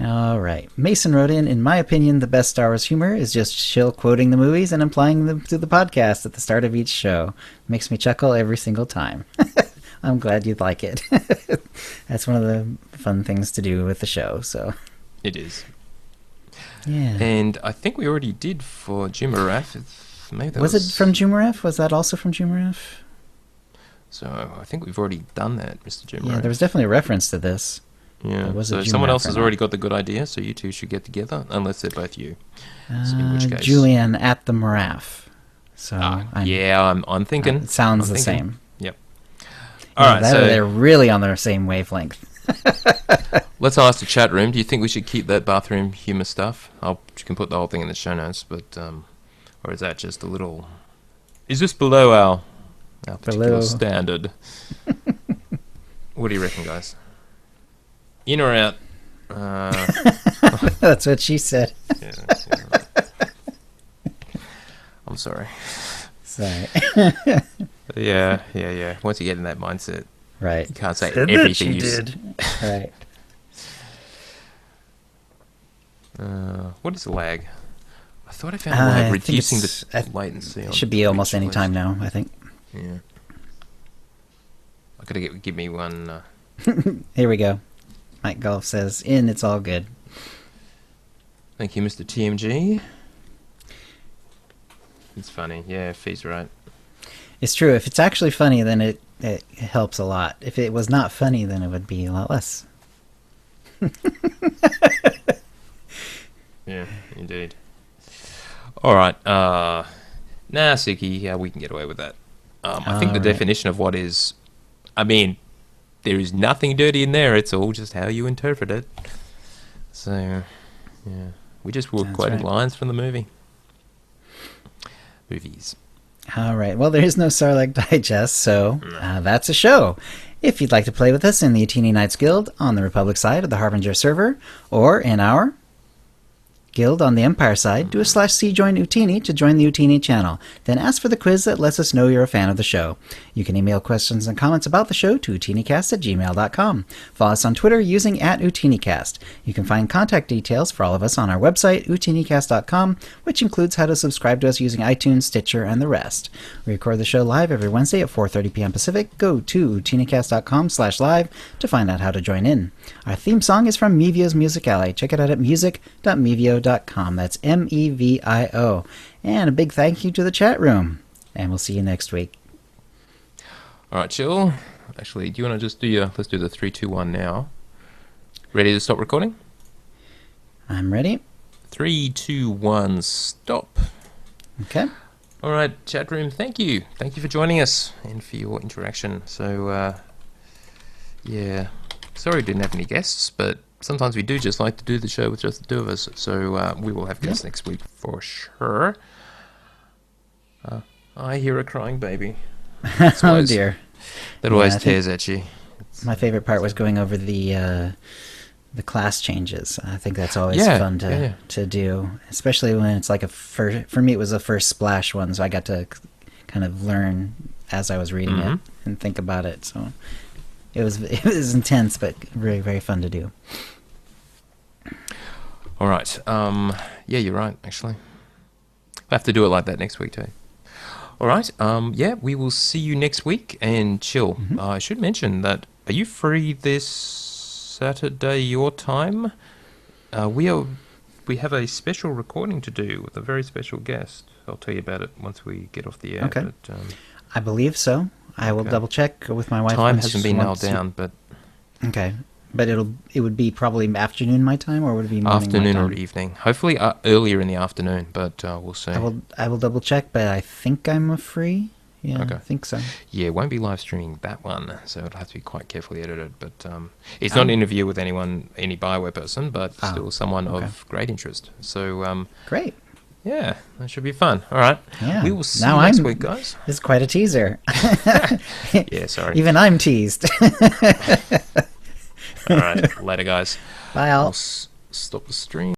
All right. Mason wrote in my opinion, the best Star Wars humor is just Chill quoting the movies and applying them to the podcast at the start of each show. Makes me chuckle every single time. I'm glad you like it. That's one of the fun things to do with the show, so. It is. Yeah. And I think we already did for Jumaraf. Maybe that Was it from Jumaraf? Was that also from Jumaraf? So I think we've already done that, Mr. Jumaraf. Yeah, there was definitely a reference to this. Yeah, Was so it someone Jumaraf else or has not? already got the good idea, so you two should get together, unless they're both you. So in which case... Julian at the Maraf. So I'm thinking. it sounds I'm the thinking. same. Yep. Yeah, All right, so they're really on the same wavelength. let's ask the chat room. Do you think we should keep that bathroom humor stuff? You can put the whole thing in the show notes, but or is that just a little? Is this below our particular standard? What do you reckon, guys? In or out? That's what she said. Yeah, right. I'm sorry. Sorry. Yeah. Once you get in that mindset, Right. you can't say Said that everything she you did. Right. What is the lag? I thought I found a lag I think reducing it's- the latency. It on should be almost each any list. time now, I think. Yeah. I gotta give me one. Here we go. Mike Golf says, it's all good. Thank you, Mr. TMG. It's funny. Yeah, Fee's right. It's true. If it's actually funny, then it helps a lot. If it was not funny, then it would be a lot less. Yeah, indeed. All right. Suki, we can get away with that. I think the definition of what is... I mean, there is nothing dirty in there. It's all just how you interpret it. So, yeah. We just were quoting lines from the movies. All right. Well, there is no Sarlacc Digest, so that's a show. If you'd like to play with us in the Utini Knights Guild on the Republic side of the Harbinger server, or in our Guild on the Empire side, do a /C join Utini to join the Utini channel. Then ask for the quiz that lets us know you're a fan of the show. You can email questions and comments about the show to OotiniCast@gmail.com. Follow us on Twitter using @OotiniCast. You can find contact details for all of us on our website, OotiniCast.com, which includes how to subscribe to us using iTunes, Stitcher, and the rest. We record the show live every Wednesday at 4:30 p.m. Pacific. Go to OotiniCast.com/live to find out how to join in. Our theme song is from Mevio's Music Alley. Check it out at music.mevio.com. That's MEVIO. And a big thank you to the chat room. And we'll see you next week. All right, chill. Actually, do you want to just do let's do the 3, 2, 1 now. Ready to stop recording? I'm ready. 3, 2, 1, stop. Okay. All right, chat room, thank you. Thank you for joining us and for your interaction. So, yeah, sorry we didn't have any guests, but sometimes we do just like to do the show with just the two of us. So we will have guests next week for sure. I hear a crying baby. Oh dear. That always tears at you. My favorite part was going over the class changes. I think that's always fun to do, especially when it's like for me it was a first Splash one, so I got to kind of learn as I was reading it and think about it. So it was intense, but very, very fun to do. All right. Yeah, you're right, actually. We'll have to do it like that next week, too. All right. Yeah, we will see you next week. And chill. I should mention that, are you free this Saturday, your time? We have a special recording to do with a very special guest. I'll tell you about it once we get off the air. Okay. But, I believe so. I will double check with my wife. Time hasn't been nailed down, but... Okay. But it would be probably afternoon my time, or would it be morning afternoon my time? or evening? Hopefully earlier in the afternoon, but we'll see. I will double check, but I think I'm free. Yeah, Okay. I think so. Yeah, won't be live streaming that one, so it'll have to be quite carefully edited. But it's not an interview with any Bioware person, but still someone of great interest. So Great. Yeah, that should be fun. All right. Yeah. We will see Now you next I'm- week, guys. This is quite a teaser. Yeah, sorry. Even I'm teased. All right. Later, guys. Bye, I'll all. stop the stream.